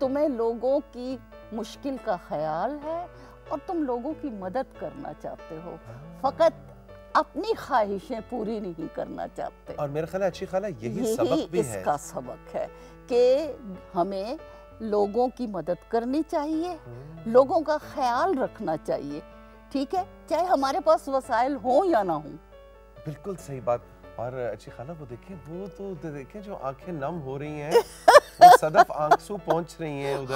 तुम्हें लोगों की मुश्किल का ख्याल है और तुम लोगों की मदद करना चाहते हो, फकत अपनी ख्वाहिशें पूरी नहीं करना चाहते। और मेरा ख्याल है अच्छी खाला यही सबक भी इसका सबक है कि हमें लोगों की मदद करनी चाहिए, लोगों का ख्याल रखना चाहिए, ठीक है, चाहे हमारे पास वसाइल हो या ना हो। बिल्कुल सही बात। और अच्छी खाला वो देखें, वो तो देखें जो आंखें नम हो रही हैं, वो सदफ आंसू पहुंच रही हैं उधर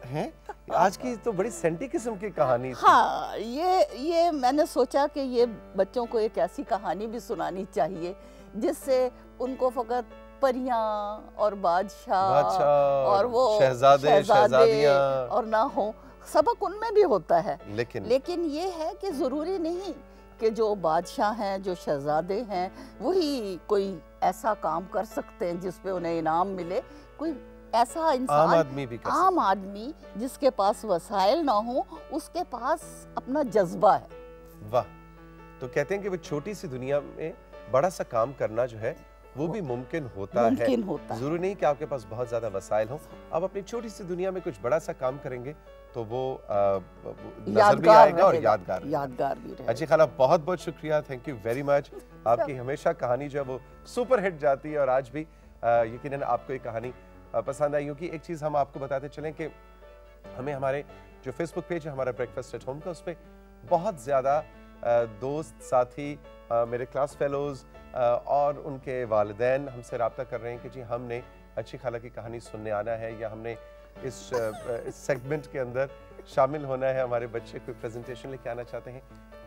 हैं। आज की तो बड़ी सेंटी किस्म की कहानी थी। हाँ, ये मैंने सोचा कि ये बच्चों को एक ऐसी कहानी भी सुनानी चाहिए जिससे उनको फकत परियां और बादशाह और वो शहजादियां और ना हो, सबक उनमें भी होता है, लेकिन ये है कि जरूरी नहीं कि जो बादशाह हैं, जो शहजादे हैं, वही कोई ऐसा काम कर सकते हैं जिस पे उन्हें इनाम मिले। कोई ऐसा इंसान, आम आदमी जिसके पास वसाइल ना हो, उसके पास अपना जज्बा है। वाह। तो कहते हैं कि वो छोटी सी दुनिया में बड़ा सा काम करना जो है वो भी मुमकिन होता है। जरूरी नहीं कि आपके पास बहुत ज्यादा वसाइल हो, आप अपनी छोटी सी दुनिया में कुछ बड़ा सा काम करेंगे तो वो नजर भी आएगा और यादगार भी रहेगा। अच्छी खाला बहुत बहुत शुक्रिया, थैंक यू वेरी मच। आपकी हमेशा कहानी जो है वो सुपर हिट जाती है और आज भी यकीनन आपको ये कहानी पसंद आई होगी। एक चीज़ हम आपको बताते चलें कि हमें हमारे जो फेसबुक पेज है हमारा ब्रेकफास्ट एट होम का, उस पर बहुत ज़्यादा दोस्त साथी मेरे क्लास फेलोज़ और उनके वालिदैन हमसे रब्ता कर रहे हैं कि जी हमने अच्छी खाला की कहानी सुनने आना है या हमने इस सेगमेंट के अंदर शामिल होना है, हमारे बच्चे कोई प्रेजेंटेशन लेके आना चाहते हैं।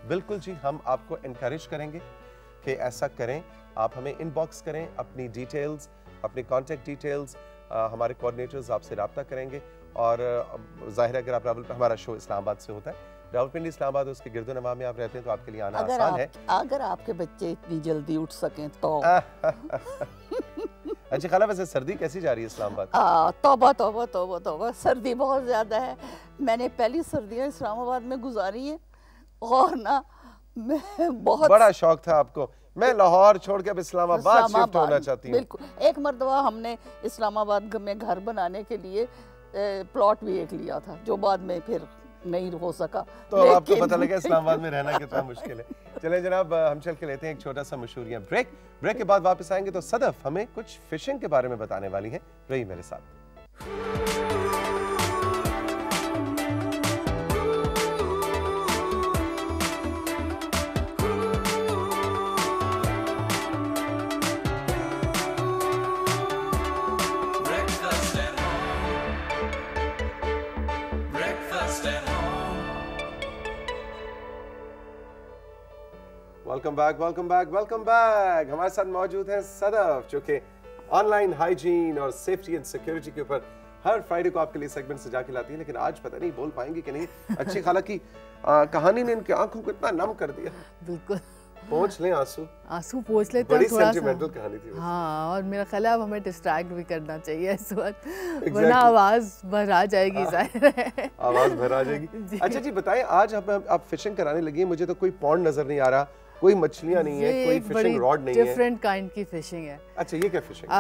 बिल्कुल जी, हम आपको इनकरेज करेंगे कि ऐसा करें। आप हमें इनबॉक्स करें अपनी डिटेल्स, अपनी कॉन्टेक्ट डिटेल्स, हमारे कोऑर्डिनेटर्स आपसे रब्ता करेंगे। और जाहिर है अगर आप रावलपिंडी, हमारा शो इस्लामाबाद से होता है, रावलपिंडी इस्लामाबाद उसके गिरदोनवा में आप रहते हैं तो आपके लिए आना आसान है। अगर आपके बच्चे इतनी जल्दी उठ सकें तो। अच्छा खाला, वैसे सर्दी कैसी जा रही है इस्लामाबाद? तौबा तौबा तौबा तौबा, सर्दी बहुत ज्यादा है। मैंने पहली सर्दियां इस्लामाबाद में गुजारी हैं और ना मैं बहुत बड़ा शौक था आपको। मैं लाहौर छोड़ के अब इस्लामाबाद शिफ्ट होना चाहती हूँ। बिल्कुल। एक मर्तबा हमने इस्लामाबाद में घर बनाने के लिए प्लॉट भी एक लिया था जो बाद में फिर नहीं हो सका। तो अब आपको पता लगा इस्लामाबाद में रहना कितना मुश्किल है। चलें जनाब, हम चल के लेते हैं एक छोटा सा मशहूरियां ब्रेक। ब्रेक के बाद वापस आएंगे तो सदफ हमें कुछ फिशिंग के बारे में बताने वाली है। रही मेरे साथ। Welcome back. हमारे साथ मौजूद हैं सदफ, जो कि ऑनलाइन हाइजीन और सेफ्टी एंड सिक्योरिटी के ऊपर हर फ्राइडे को आपके लिए सेगमेंट सजा के लाती है। लेकिन आज पता नहीं बोल पाएंगे कि नहीं। अच्छी खाला की कहानी ने इनकी आंखों को इतना नम कर दिया। बिल्कुल, पहुंच लें आंसू पहुंच लेते हैं। बड़ी सेंटिमेंटल कहानी थी। हाँ, और मेरा ख्याल है अब हमें डिस्ट्रैक्ट भी करना चाहिए इस वक्त, वरना आवाज भर आ जाएगी। जाहिर है आवाज भर आ जाएगी। अच्छा जी बताएं, आज आप फिशिंग कराने लगी हैं, मुझे तो कोई पॉन्ड नजर नहीं आ रहा, कोई मछलियां नहीं है, कोई फिशिंग रॉड नहीं है। डिफरेंट काइंड की फिशिंग है। अच्छा, ये क्या फिशिंग?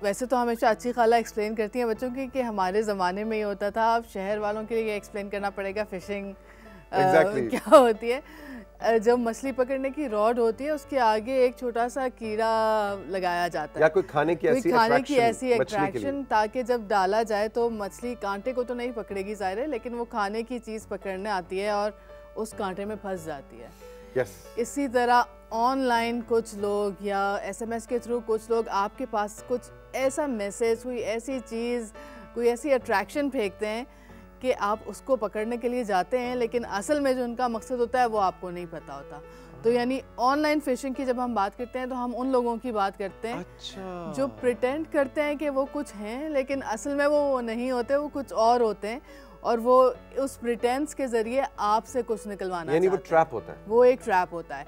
वैसे तो हमेशा अच्छी खाला एक्सप्लेन करती हैं बच्चों की कि हमारे ज़माने में ये होता था। अब शहर वालों के लिए एक्सप्लेन करना पड़ेगा फिशिंग क्या होती है। जब मछली पकड़ने की रॉड होती है उसके आगे एक छोटा सा कीड़ा लगाया जाता है या कोई खाने की ऐसी अट्रैक्शन, ताकि जब डाला जाए तो मछली कांटे को तो नहीं पकड़ेगी ज़ाहिर है, लेकिन वो खाने की चीज़ पकड़ने आती है और उस कांटे में फंस जाती है। इसी तरह ऑनलाइन कुछ लोग या SMS के थ्रू कुछ लोग आपके पास कुछ ऐसा मैसेज, कोई ऐसी चीज़, कोई ऐसी अट्रैक्शन फेंकते हैं कि आप उसको पकड़ने के लिए जाते हैं, लेकिन असल में जो उनका मकसद होता है वो आपको नहीं पता होता। तो यानी ऑनलाइन फिशिंग की जब हम बात करते हैं तो हम उन लोगों की बात करते हैं जो प्रिटेंड करते हैं कि वो कुछ हैं, लेकिन असल में वो नहीं होते, वो कुछ और होते हैं और वो उस प्रिटेंस के जरिए आपसे कुछ निकलवाना यानी वो ट्रैप होता है, वो एक ट्रैप होता है।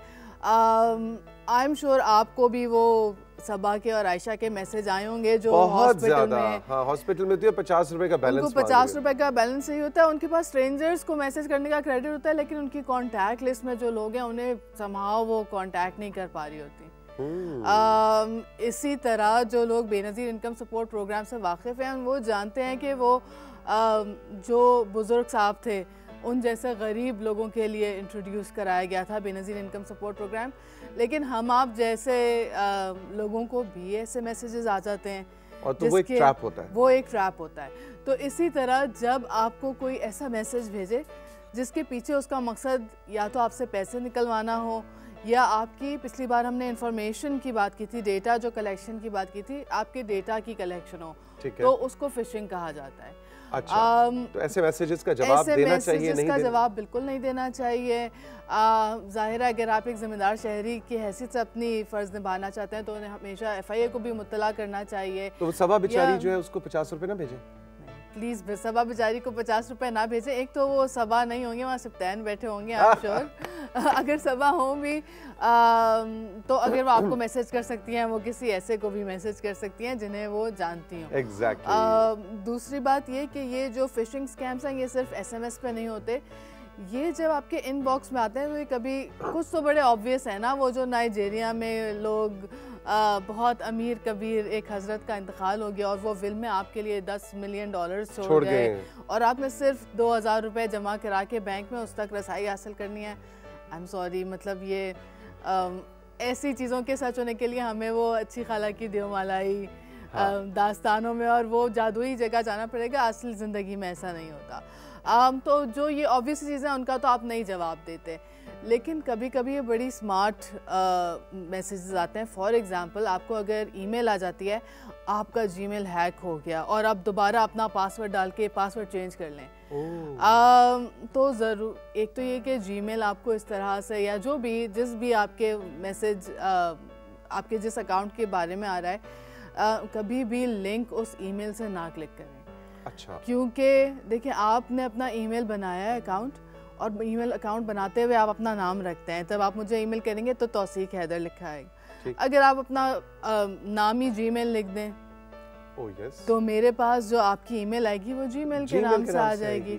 आई एम श्योर आपको भी वो सबा के और आयशा के मैसेज आए होंगे जो हॉस्पिटल में, हाँ, हॉस्पिटल में होती है, 50 रुपए का बैलेंस, उनको 50 रुपए का बैलेंस ही होता है, उनके पास स्ट्रेंजर्स को मैसेज करने का क्रेडिट होता है, लेकिन उनकी कॉन्टैक्ट लिस्ट में जो लोग हैं उन्हें समहाउ वो कॉन्टैक्ट नहीं कर पा रही होती। इसी तरह जो लोग बेनज़ीर इनकम सपोर्ट प्रोग्राम से वाकिफ़ हैं वो जानते हैं कि वो जो बुज़ुर्ग साहब थे उन जैसे गरीब लोगों के लिए इंट्रोड्यूस कराया गया था बेनज़ीर इनकम सपोर्ट प्रोग्राम, लेकिन हम आप जैसे लोगों को भी ऐसे मैसेजेस आ जाते हैं और तो वो एक ट्रैप होता है, वो एक ट्रैप होता है। तो इसी तरह जब आपको कोई ऐसा मैसेज भेजे जिसके पीछे उसका मकसद या तो आपसे पैसे निकलवाना हो या आपकी, पिछली बार हमने इंफॉर्मेशन की बात की थी, डेटा जो कलेक्शन की बात की थी, आपके डेटा की कलेक्शन हो, तो उसको फिशिंग कहा जाता है। अच्छा, तो ऐसे मैसेजेस का जवाब देना चाहिए, नहीं का जवाब बिल्कुल नहीं देना चाहिए। ज़ाहिर है अगर आप एक ज़िम्मेदार शहरी की हैसियत से अपनी फ़र्ज़ निभाना चाहते हैं तो उन्हें हमेशा FIA को भी मुत्तला करना चाहिए। तो सबा बेचारी जो है उसको 50 रुपए ना भेजें प्लीज़, सबा बेचारी को 50 रुपए ना भेजें। एक तो वो सबा नहीं होंगे, वहाँ सिप्तैन बैठे होंगे, आई एम श्योर। अगर सबा हों भी तो अगर वो आपको मैसेज कर सकती हैं, वो किसी ऐसे को भी मैसेज कर सकती हैं जिन्हें वो जानती हों। Exactly. दूसरी बात ये कि ये जो फिशिंग स्कैम्स हैं ये सिर्फ SMS पे नहीं होते, ये जब आपके इनबॉक्स में आते हैं तो ये कभी कुछ तो बड़े ऑब्वियस है ना, वो जो नाइजीरिया में लोग बहुत अमीर कबीर एक हजरत का इंतकाल हो गया और वो विल में आपके लिए $10 मिलियन छोड़ गए और आपने सिर्फ 2000 रुपये जमा करा के बैंक में उस तक रसाई हासिल करनी है। आई एम सॉरी, मतलब ये ऐसी चीज़ों के सच होने के लिए हमें वो अच्छी खाला की देवमालाई दास्तानों में और वो जादुई जगह जाना पड़ेगा, असली ज़िंदगी में ऐसा नहीं होता। तो जो ये ऑब्वियस चीज़ें हैं उनका तो आप नहीं जवाब देते, लेकिन कभी कभी ये बड़ी स्मार्ट मैसेजेस आते हैं। फॉर एग्ज़ाम्पल, आपको अगर ईमेल आ जाती है आपका जीमेल हैक हो गया और आप दोबारा अपना पासवर्ड डाल के पासवर्ड चेंज कर लें, तो ज़रूर एक तो ये कि जीमेल आपको इस तरह से या जो भी जिस भी आपके मैसेज आपके जिस अकाउंट के बारे में आ रहा है कभी भी लिंक उस ईमेल से ना क्लिक करें। अच्छा, क्योंकि देखिए आपने अपना ईमेल बनाया है अकाउंट और ईमेल अकाउंट बनाते हुए आप अपना नाम रखते हैं, तब आप मुझे ईमेल करेंगे तो तौसीक हैदर लिखा है। अगर आप अपना नाम ही जीमेल लिख दें तो मेरे पास जो आपकी ईमेल आएगी वो जीमेल के नाम से आ जाएगी।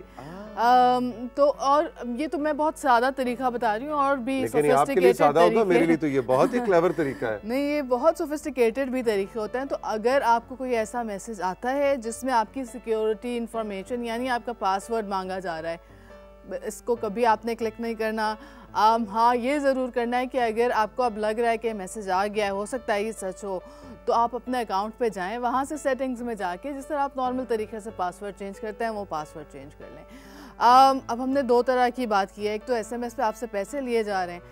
तो और ये तो मैं बहुत सादा तरीका बता रही हूँ और भी सोफिस्टिकेटेड तरीके, मेरे लिए तो ये बहुत ही क्लेवर तरीका है। नहीं, ये बहुत सोफिस्टिकेटेड भी तरीके होते हैं। तो अगर आपको कोई ऐसा मैसेज आता है जिसमें आपकी सिक्योरिटी इंफॉर्मेशन यानी आपका पासवर्ड मांगा जा रहा है, इसको कभी आपने क्लिक नहीं करना। हाँ, ये ज़रूर करना है कि अगर आपको अब लग रहा है कि मैसेज आ गया है, हो सकता है ये सच हो, तो आप अपने अकाउंट पे जाएं, वहाँ से सेटिंग्स में जाके जिस तरह आप नॉर्मल तरीके से पासवर्ड चेंज करते हैं वो पासवर्ड चेंज कर लें। अब हमने दो तरह की बात की है, एक तो SMS पे आपसे पैसे लिए जा रहे हैं,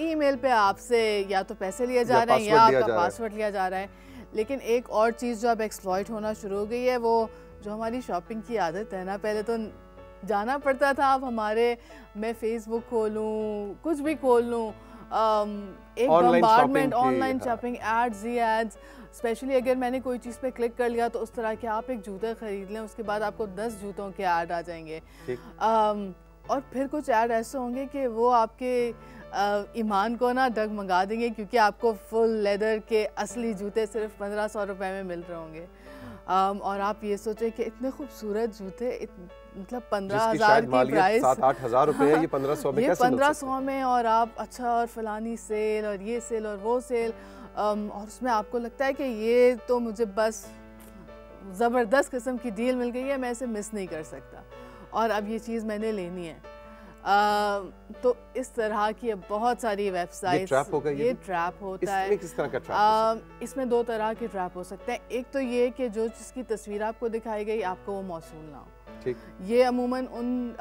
ईमेल पे आपसे या तो पैसे लिए जा रहे हैं या आपका पासवर्ड लिया जा रहा है। लेकिन एक और चीज़ जो अब एक्सप्लॉइट होना शुरू हो गई है, वो जो हमारी शॉपिंग की आदत है ना, पहले तो जाना पड़ता था, अब हमारे मैं फेसबुक खोलूँ, कुछ भी खोल लूँ, एक बम्बार्डमेंट ऑनलाइन शॉपिंग, एड्स ही एड्स। स्पेशली अगर मैंने कोई चीज़ पे क्लिक कर लिया तो उस तरह के आप एक जूते ख़रीद लें, उसके बाद आपको 10 जूतों के ऐड आ जाएंगे। और फिर कुछ ऐड ऐसे होंगे कि वो आपके ईमान को ना डगमगा देंगे, क्योंकि आपको फुल लेदर के असली जूते सिर्फ 1500 रुपये में मिल रहे होंगे। और आप ये सोचें कि इतने खूबसूरत जूते, मतलब 15,000 की प्राइस, 7-8 हज़ार रुपए है, ये 1500 में, ये 1500 में, और आप अच्छा और फलानी सेल और ये सेल और वो सेल, और उसमें आपको लगता है कि ये तो मुझे बस ज़बरदस्त किस्म की डील मिल गई है, मैं इसे मिस नहीं कर सकता और अब ये चीज़ मैंने लेनी है। तो इस तरह की बहुत सारी वेबसाइट्स, ये ट्रैप होता है। किस तरह का ट्रैप? इसमें दो तरह के ट्रैप हो सकते हैं। एक तो ये कि जो जिसकी तस्वीर आपको दिखाई गई आपको वो मौसूल ना हो। ठीक। ये अमूमन उन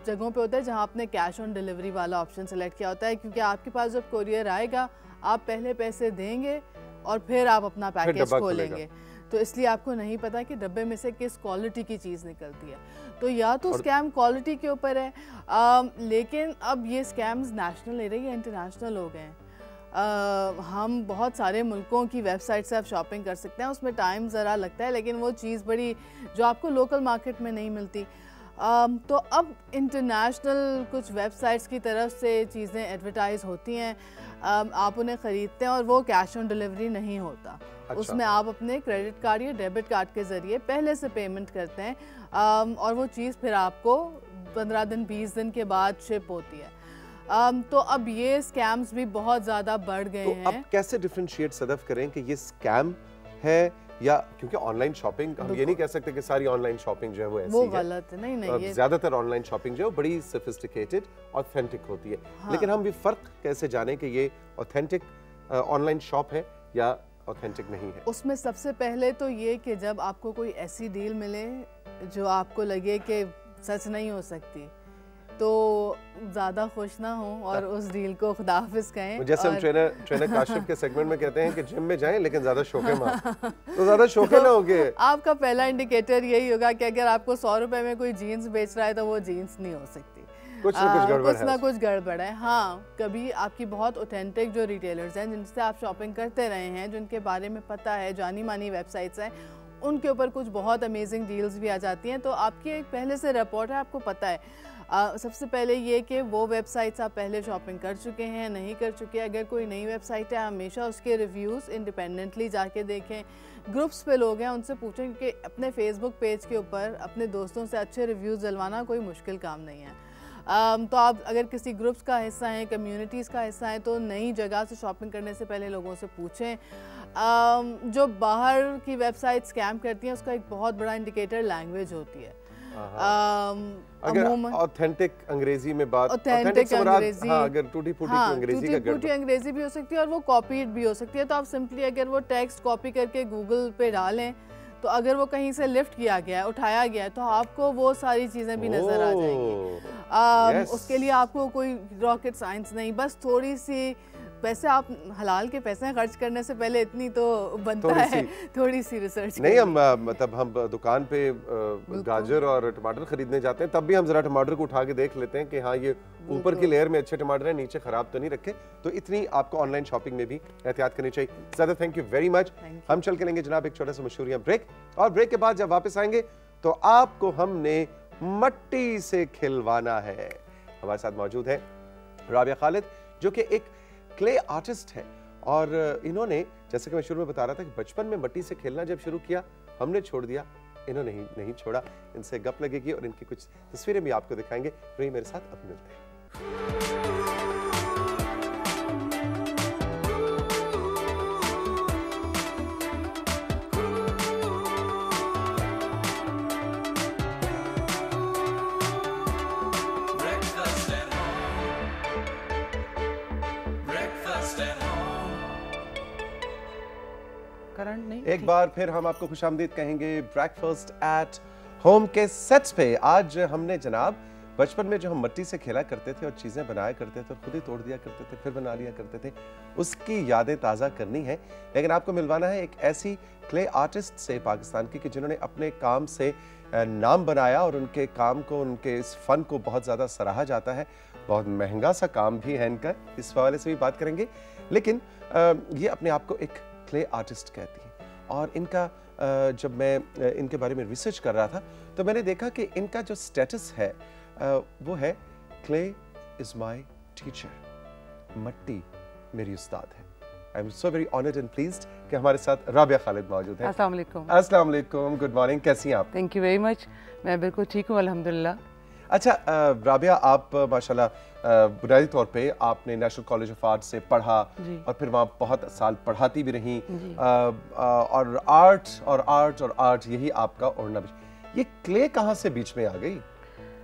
जगहों पे होता है जहाँ आपने कैश ऑन डिलीवरी वाला ऑप्शन सेलेक्ट किया होता है, क्योंकि आपके पास जब कोरियर आएगा आप पहले पैसे देंगे और फिर आप अपना पैकेज खोलेंगे, तो इसलिए आपको नहीं पता कि डब्बे में से किस क्वालिटी की चीज़ निकलती है। तो या तो स्कैम क्वालिटी के ऊपर है, लेकिन अब ये स्कैम्स नेशनल ले रही है, इंटरनेशनल हो गए हैं। हम बहुत सारे मुल्कों की वेबसाइट से आप शॉपिंग कर सकते हैं, उसमें टाइम ज़रा लगता है, लेकिन वो चीज़ बड़ी जो आपको लोकल मार्केट में नहीं मिलती। तो अब इंटरनेशनल कुछ वेबसाइट्स की तरफ से चीज़ें एडवर्टाइज होती हैं, आप उन्हें ख़रीदते हैं और वो कैश ऑन डिलीवरी नहीं होता। अच्छा। उसमें आप अपने क्रेडिट कार्ड या डेबिट कार्ड के ज़रिए पहले से पेमेंट करते हैं, और वो चीज़ फिर आपको 15 दिन 20 दिन के बाद शिप होती है। तो अब ये स्कैम्स भी बहुत ज़्यादा बढ़ गए हैं। अब कैसे डिफरेंशिएट सदफ करें कि ये स्कैम है या, क्योंकि ऑनलाइन शॉपिंग हम ये नहीं कह सकते कि सारी ऑनलाइन शॉपिंग जो है वो ऐसी वो गलत है। नहीं, ज्यादातर ऑनलाइन शॉपिंग जो है बड़ी सोफिस्टिकेटेड ऑथेंटिक होती है। हाँ। लेकिन हम भी फर्क कैसे जानें कि ये ऑथेंटिक ऑनलाइन शॉप है या ऑथेंटिक नहीं है? उसमें सबसे पहले तो ये कि जब आपको कोई ऐसी डील मिले जो आपको लगे कि सच नहीं हो सकती, तो ज़्यादा खुश ना हो और उस डील को खुदा हाफिज़ कहें। जैसे हम ट्रेनर काशिफ के सेगमेंट में कहते हैं कि जिम में जाएं लेकिन ज़्यादा शौके मत, तो ज़्यादा शौके ना होगे। आपका पहला इंडिकेटर यही होगा कि अगर आपको 100 रुपए में कोई जीन्स बेच रहा है तो वो जीन्स नहीं हो सकती, कुछ ना कुछ गड़बड़ है। हाँ, कभी आपकी बहुत ऑथेंटिक जो रिटेलर्स हैं जिनसे आप शॉपिंग करते रहे हैं, जिनके बारे में पता है, जानी मानी वेबसाइट्स हैं, उनके ऊपर कुछ बहुत अमेजिंग डील्स भी आ जाती हैं, तो आपकी एक पहले से रिपोर्ट है, आपको पता है। सबसे पहले ये कि वो वेबसाइट्स आप पहले शॉपिंग कर चुके हैं, नहीं कर चुके। अगर कोई नई वेबसाइट है हमेशा उसके रिव्यूज़ इंडिपेंडेंटली जाके देखें। ग्रुप्स पे लोग हैं उनसे पूछें, क्योंकि अपने फेसबुक पेज के ऊपर अपने दोस्तों से अच्छे रिव्यूज़ दिलवाना कोई मुश्किल काम नहीं है। तो आप अगर किसी ग्रुप्स का हिस्सा हैं, कम्युनिटीज़ का हिस्सा हैं, तो नई जगह से शॉपिंग करने से पहले लोगों से पूछें। जो बाहर की वेबसाइट स्कैम करती हैं उसका एक बहुत बड़ा इंडिकेटर लैंग्वेज होती है। अगर ऑथेंटिक अंग्रेजी में बात, ऑथेंटिक अंग्रेजी, हाँ, अगर टूटी फूटी अंग्रेजी भी हो सकती है और वो कॉपीड भी हो सकती है। तो आप सिंपली अगर वो टेक्स्ट कॉपी करके गूगल पे डालें, तो अगर वो कहीं से लिफ्ट किया गया है, उठाया गया है, तो आपको वो सारी चीज़ें भी नज़र आ जाएंगी। उसके लिए आपको कोई रॉकेट साइंस नहीं, बस थोड़ी सी पैसे, आप हलाल के पैसे खर्च करने से पहले इतनी तो बनता है थोड़ी सी रिसर्च। नहीं, हम मतलब हम दुकान पे गाजर और टमाटर खरीदने जाते हैं, तब भी हम जरा टमाटर को उठा के देख लेते हैं कि हाँ ये ऊपर की लेयर में अच्छे टमाटर हैं, नीचे खराब तो नहीं रखे। तो इतनी आपको ऑनलाइन शॉपिंग में भी एहतियात करनी चाहिए। ज़्यादा थैंक यू वेरी मच। हम चल के लेंगे जनाब एक छोटा सा मशहूरिया ब्रेक, और ब्रेक के बाद जब वापस आएंगे तो आपको हमने मट्टी से खिलवाना है। हमारे साथ मौजूद है राबिया खालिद, जो कि एक क्ले आर्टिस्ट है, और इन्होंने, जैसे कि मैं शुरू में बता रहा था, कि बचपन में मिट्टी से खेलना जब शुरू किया, हमने छोड़ दिया, इन्होंने नहीं छोड़ा। इनसे गप लगेगी और इनकी कुछ तस्वीरें भी आपको दिखाएंगे। रही मेरे साथ, अब मिलते हैं। एक बार फिर हम आपको खुशामदीद कहेंगे ब्रेकफास्ट एट होम के सेट्स पे। आज हमने जनाब बचपन में जो हम मिट्टी से खेला करते थे और चीज़ें बनाया करते थे और खुद ही तोड़ दिया करते थे, फिर बना लिया करते थे, उसकी यादें ताज़ा करनी है। लेकिन आपको मिलवाना है एक ऐसी क्ले आर्टिस्ट से पाकिस्तान की, कि जिन्होंने अपने काम से नाम बनाया और उनके काम को, उनके इस फ़न को बहुत ज़्यादा सराहा जाता है। बहुत महंगा सा काम भी है इनका, इस हवाले से भी बात करेंगे। लेकिन ये अपने आप को एक क्ले आर्टिस्ट कहती है, और इनका जब मैं इनके बारे में रिसर्च कर रहा था तो मैंने देखा कि इनका जो स्टेटस है वो है क्ले इज़ माय टीचर, मट्टी मेरी उस्ताद है। I am so very honoured and pleased कि हमारे साथ राबिया खालिद मौजूद है। अस्सलाम वालेकुम। अस्सलाम वालेकुम, गुड मॉर्निंग, कैसी हैं आप? थैंक यू वेरी मच, मैं बिल्कुल ठीक हूँ अल्हम्दुलिल्लाह। अच्छा राबिया, आप माशाल्लाह बुनियादी तौर पे आपने नेशनल कॉलेज ऑफ आर्ट से पढ़ा और फिर वहाँ बहुत साल पढ़ाती भी रही, और आर्ट यही आपका ओढ़ना। ये क्ले कहाँ से बीच में आ गई?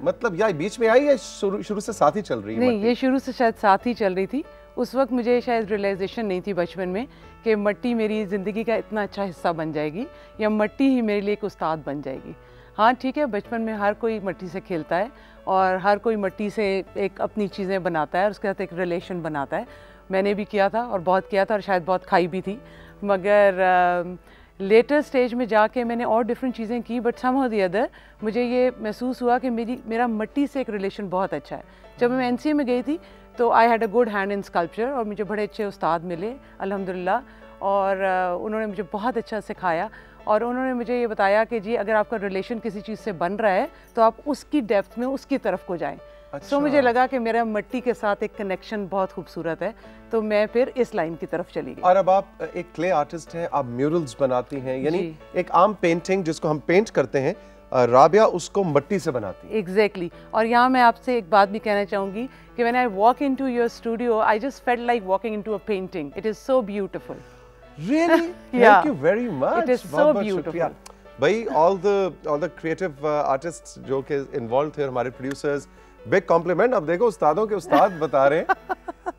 मतलब या बीच में आई या शुरू से साथ ही चल रही है? नहीं, ये शुरू से शायद साथ ही चल रही थी। उस वक्त मुझे शायद रियलाइजेशन नहीं थी बचपन में कि मट्टी मेरी ज़िंदगी का इतना अच्छा हिस्सा बन जाएगी या मट्टी ही मेरे लिए एक उस्ताद बन जाएगी। हाँ ठीक है, बचपन में हर कोई मट्टी से खेलता है और हर कोई मट्टी से एक अपनी चीज़ें बनाता है और उसके साथ एक रिलेशन बनाता है। मैंने भी किया था और बहुत किया था और शायद बहुत खाई भी थी, मगर लेटर स्टेज में जाके मैंने और डिफरेंट चीज़ें की, बट समहाउ द अदर मुझे ये महसूस हुआ कि मेरा मट्टी से एक रिलेशन बहुत अच्छा है। जब मैं NCA में गई थी तो I had a good hand in sculpture और मुझे बड़े अच्छे उस्ताद मिले अल्हम्दुलिल्लाह, और उन्होंने मुझे बहुत अच्छा सिखाया और उन्होंने मुझे ये बताया कि जी अगर आपका रिलेशन किसी चीज़ से बन रहा है तो आप उसकी डेप्थ में उसकी तरफ को जाएं। तो मुझे लगा कि मेरा मट्टी के साथ एक कनेक्शन बहुत खूबसूरत है, तो मैं फिर इस लाइन की तरफ चली गई। और अब आप एक क्ले आर्टिस्ट हैं, आप म्यूरल्स बनाती हैं, यानी एक आम पेंटिंग जिसको हम पेंट करते हैं, राबिया उसको मट्टी से बनाती है। एग्जैक्टली और यहाँ मैं आपसे एक बात भी कहना चाहूँगी कि when I walk into your studio I just felt like walking into a painting. It is so beautiful. Really? Yeah. Thank you very much. It is so beautiful. भाई all the creative artists जो के involved थे, हमारे producers, big compliment। अब देखो उस्तादों के उस्ताद बता रहे हैं,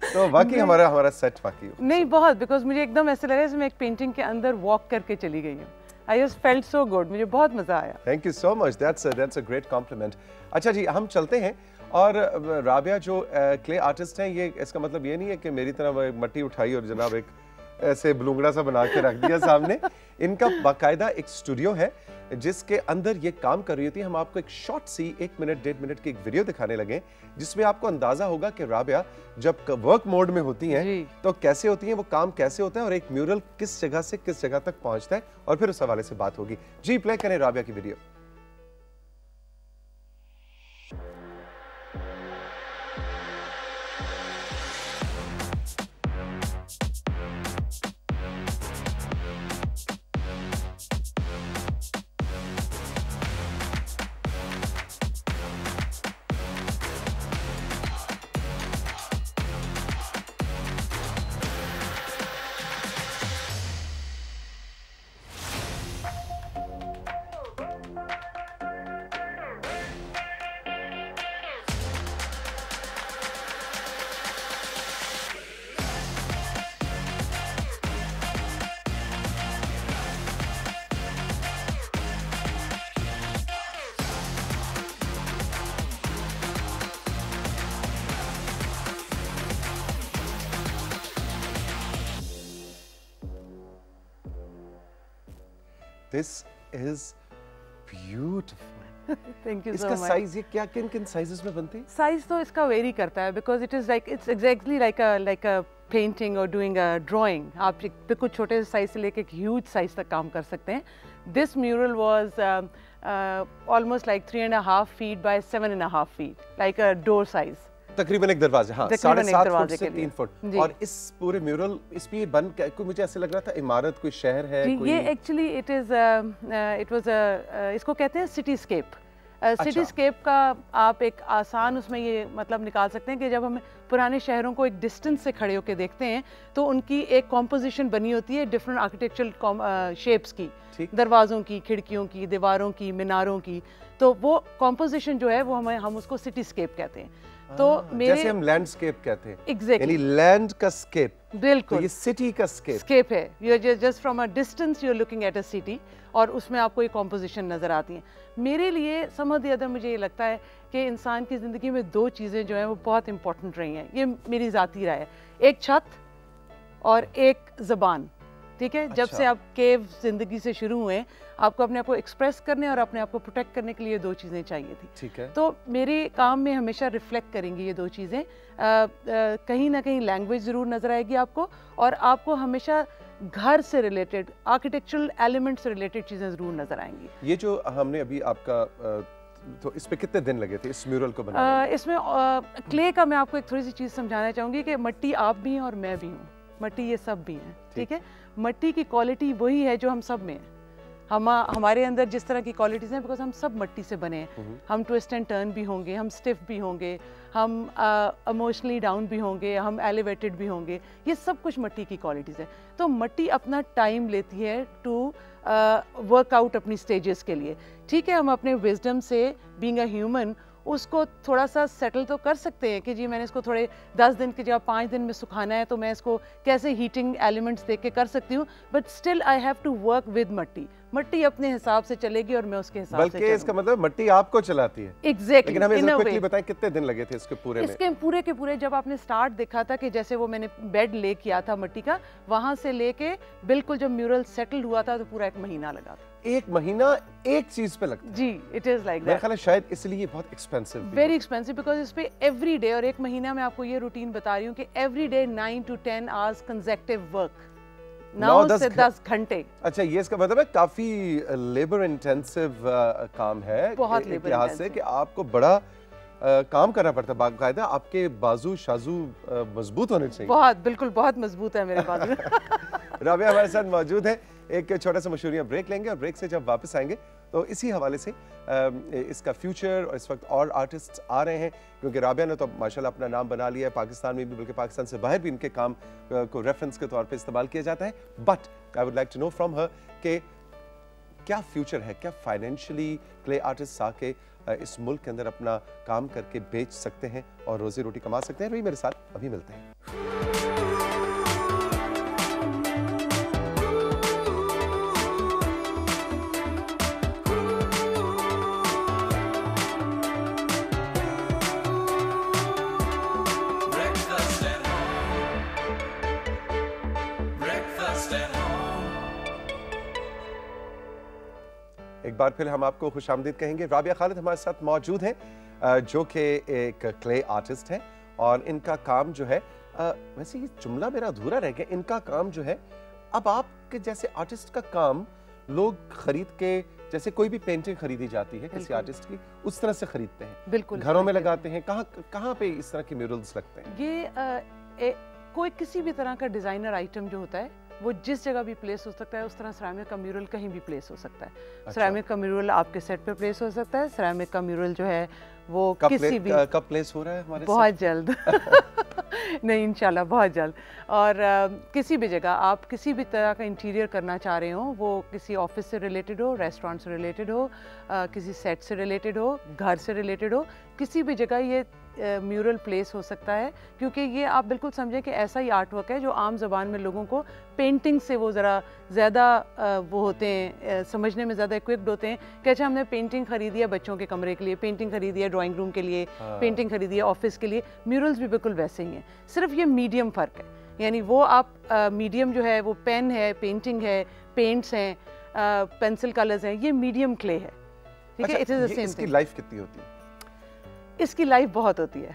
तो वाकई हमारा सेट वाकई नहीं बहुत, बिकॉज मुझे एकदम ऐसे लगा जैसे मैं एक पेंटिंग के अंदर वॉक करके चली गई हूँ। I just felt so good, मुझे बहुत मजा आया। Thank you so much. That's a great compliment। अच्छा जी, हम चलते हैं और राबिया जो क्ले आर्टिस्ट हैं, ये इसका मतलब ये नहीं है कि मेरी तरह मट्टी उठाई और जनाब एक ऐसे बलूंगड़ा सा बना के रख दिया सामने। इनका बाकायदा एक स्टूडियो है जिसके अंदर ये काम कर रही होती है। हम आपको एक शॉर्ट सी 1 मिनट 1.5 मिनट की एक वीडियो दिखाने लगे जिसमें आपको अंदाजा होगा कि राबिया जब वर्क मोड में होती हैं तो कैसे होती हैं, वो काम कैसे होता है और एक म्यूरल किस जगह से किस जगह तक पहुंचता है, और फिर उस हवाले से बात होगी। जी प्ले करें राबिया की video. This is beautiful. Thank you so इसका much. साइज ये क्या किन साइजेस में बनती है? साइज तो इसका वेरी करता है because it is like it's exactly like a painting और डूइंग अ ड्राइंग। आप बिल्कुल छोटे से साइज से लेके एक ह्यूज साइज तक काम कर सकते हैं। This mural was almost like 3.5 feet by 7.5 feet, like a door size. तकरीबन एक दरवाजा, हाँ, 7.5 फुट से 3 फुट। और इस पूरे म्यूरल इस पे बन कोई मुझे ऐसे लग रहा था इमारत, कोई शहर है कोई? ये एक्चुअली इट वाज इसको कहते हैं सिटीस्केप। सिटीस्केप का आप एक आसान उसमें ये मतलब निकाल सकते हैं कि जब हम पुराने शहरों को एक डिस्टेंस से खड़े होकर देखते हैं तो उनकी एक कॉम्पोजिशन बनी होती है डिफरेंट आर्किटेक्चरल शेप्स की, दरवाज़ों की, खिड़कियों की, दीवारों की, मीनारों की। तो वो कॉम्पोजिशन जो है वो हम उसको सिटीस्केप कहते हैं। तो मेरे जैसे हम लैंडस्केप कहते हैं, एग्जैक्टली यानी लैंड का स्केप, बिल्कुल तो ये सिटी का स्केप है। You are just from a distance you are looking at a city और उसमें आपको ये कॉम्पोजिशन नज़र आती हैं। मेरे लिए समझ दिया मुझे ये लगता है कि इंसान की ज़िंदगी में 2 चीज़ें जो हैं वो बहुत इंपॉर्टेंट रही हैं। ये मेरी ज़ाती राय है, एक छत और एक ज़बान। ठीक है, जब से आप केव ज़िंदगी से शुरू हुए आपको अपने आप को एक्सप्रेस करने और अपने आप को प्रोटेक्ट करने के लिए 2 चीज़ें चाहिए थी। ठीक है। तो मेरे काम में हमेशा रिफ्लेक्ट करेंगी ये 2 चीज़ें। कहीं ना कहीं लैंग्वेज ज़रूर नज़र आएगी आपको, और आपको हमेशा घर से रिलेटेड, आर्किटेक्चरल एलिमेंट से रिलेटेड चीज़ें ज़रूर नज़र आएंगी। ये जो हमने अभी आपका तो इस पे कितने दिन लगे थे इस म्यूरल को बनाने में? इसमें क्ले का मैं आपको एक थोड़ी सी चीज़ समझाना चाहूँगी कि मट्टी आप भी हैं और मैं भी हूँ, मट्टी ये सब भी हैं। ठीक है, मट्टी की क्वालिटी वही है जो हम सब में है। हमारे अंदर जिस तरह की क्वालिटीज़ हैं, बिकॉज हम सब मट्टी से बने हैं। हम ट्विस्ट एंड टर्न भी होंगे, हम स्टिफ भी होंगे, हम इमोशनली डाउन भी होंगे, हम एलिवेटेड भी होंगे। ये सब कुछ मट्टी की क्वालिटीज़ है। तो मट्टी अपना टाइम लेती है टू वर्कआउट अपनी स्टेजेस के लिए। ठीक है, हम अपने विजडम से बीइंग अ ह्यूमन उसको थोड़ा सा सेटल तो कर सकते हैं कि जी मैंने इसको थोड़े 10 दिन की जगह 5 दिन में सुखाना है तो मैं इसको कैसे हीटिंग एलिमेंट्स देख के कर सकती हूँ, but still I have to work with मट्टी। मट्टी अपने हिसाब से चलेगी और मैं उसके हिसाब से बल्कि इसका मतलब मट्टी आपको चलाती है। एग्जैक्टली। लेकिन हमें क्विकली बताएं कितने दिन लगे थे इसके पूरे में? इसके पूरे के पूरे जब आपने स्टार्ट देखा था कि जैसे वो मैंने बेड ले किया था मट्टी का, वहां से लेके बिल्कुल जब म्यूरल सेटल हुआ था तो पूरा 1 महीना लगा था। 1 महीना एक चीज पे लगता है? जी, इट इज लाइक दैट। मेरा ख्याल है शायद इसलिए बहुत एक्सपेंसिव, वेरी एक्सपेंसिव, बिकॉज इस पे एवरी डे, और 1 महीना में आपको ये रूटीन बता रही हूँ कि every day 9 to 10 hours consecutive work, 9 से 10 घंटे। अच्छा, ये इसका मतलब है काफी लेबर इंटेंसिव काम है। बहुत लेबर इंटेंसिव से कि आपको बड़ा काम करना पड़ता है बाकायदा। आपके बाजू शाजू मजबूत होने चाहिए। बहुत, बिल्कुल बहुत मजबूत है मेरे बाजू। राबिया हमारे साथ मौजूद है। एक छोटा सा मशहूरियां ब्रेक लेंगे और ब्रेक से जब वापस आएंगे तो इसी हवाले से इसका फ्यूचर, और इस वक्त और आर्टिस्ट आ रहे हैं क्योंकि राबिया ने तो माशाल्लाह अपना नाम बना लिया है पाकिस्तान में भी, बल्कि पाकिस्तान से बाहर भी इनके काम को रेफरेंस के तौर पे इस्तेमाल किया जाता है। But I would like to know from her कि क्या फ्यूचर है, क्या फाइनेंशियली क्ले आर्टिस्ट आके इस मुल्क के अंदर अपना काम करके बेच सकते हैं और रोजी रोटी कमा सकते हैं। रही मेरे साथ, अभी मिलते हैं। एक बार फिर हम आपको खुशामदीद कहेंगे। राबिया खालिद हमारे साथ मौजूद हैं जो कि एक क्ले आर्टिस्ट हैं और इनका काम जो है, वैसे ये जुमला मेरा अधूरा रह गया, इनका काम जो है, अब आपके जैसे आर्टिस्ट का काम लोग खरीद के, जैसे कोई भी पेंटिंग खरीदी जाती है किसी आर्टिस्ट की, उस तरह से खरीदते हैं, बिल्कुल घरों में लगाते हैं। कहाँ पे इस तरह के म्यूरल्स लगते हैं? ये कोई किसी भी तरह का डिजाइनर आइटम जो होता है वो जिस जगह भी प्लेस हो सकता है, उस तरह सिरेमिक का म्यूरल कहीं भी प्लेस हो सकता है। अच्छा। सिरेमिक का म्यूरल आपके सेट पे प्लेस हो सकता है। सिरेमिक का म्यूरल जो है वो किसी भी कब प्लेस हो रहा है हमारे बहुत जल्द नहीं, इंशाल्लाह बहुत जल्द। और किसी भी जगह आप किसी भी तरह का इंटीरियर करना चाह रहे हो, वो किसी ऑफिस से रिलेटेड हो, रेस्टोरेंट से रिलेटेड हो, किसी सेट से रिलेटेड हो, घर से रिलेटेड हो, किसी भी जगह ये म्यूरल प्लेस हो सकता है। क्योंकि ये आप बिल्कुल समझें कि ऐसा ही आर्ट वर्क है जो आम ज़बान में लोगों को पेंटिंग से वो ज़रा ज़्यादा वो होते हैं, समझने में ज़्यादा इक्विप्ड होते हैं कि अच्छा हमने पेंटिंग खरीदी है बच्चों के कमरे के लिए, पेंटिंग खरीदी है ड्राइंग रूम के लिए, पेंटिंग खरीदी है ऑफिस के लिए। म्यूरल्स भी बिल्कुल वैसे ही हैं, सिर्फ ये मीडियम फ़र्क है। यानी वो आप मीडियम जो है वो पेन है, पेंटिंग है, पेंट्स हैं, पेंसिल कलर्स हैं, ये मीडियम क्ले है। ठीक है, it is the same thing. इसकी लाइफ कितनी होती है? इसकी लाइफ बहुत होती है,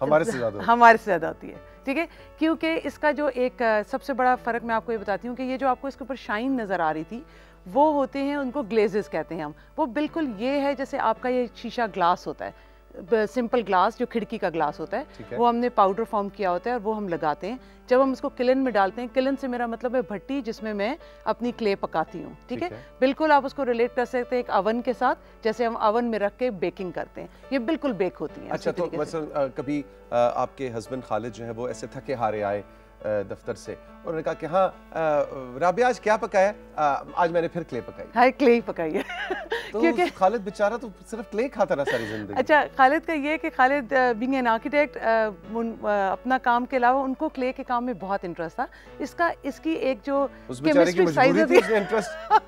हमारे से ज़्यादा होती है। ठीक है, क्योंकि इसका जो एक सबसे बड़ा फ़र्क मैं आपको ये बताती हूँ कि ये जो आपको इसके ऊपर शाइन नज़र आ रही थी, वो होते हैं, उनको ग्लेजेस कहते हैं हम। वो बिल्कुल ये है जैसे आपका ये शीशा ग्लास होता है, सिंपल ग्लास जो खिड़की का ग्लास होता है, वो हमने पाउडर फॉर्म किया होता है और वो हम लगाते हैं। जब हम उसको किलन में डालते हैं, किलन से मेरा मतलब है भट्टी जिसमें मैं अपनी क्ले पकाती हूँ। ठीक है, बिल्कुल आप उसको रिलेट कर सकते हैं एक अवन के साथ, जैसे हम अवन में रख के बेकिंग करते हैं, ये बिल्कुल बेक होती है। अच्छा, तो मसलन कभी आपके हस्बैंड खालिद जो है वो ऐसे थके हारे आए दफ्तर से, उन्होंने कहा कि हाँ राबिया आज क्या पकाया? आज मैंने फिर क्ले पकाई। हाँ, क्ले ही पकाई है। तो क्योंकि खालिद बेचारा तो सिर्फ क्ले खाता रहा सारी जिंदगी। अच्छा, खालिद का ये कि खालिद बीइंग एन आर्किटेक्ट अपना काम के अलावा उनको क्ले के काम में बहुत इंटरेस्ट था। इसकी एक जो केमिस्ट्री साइड इंटरेस्ट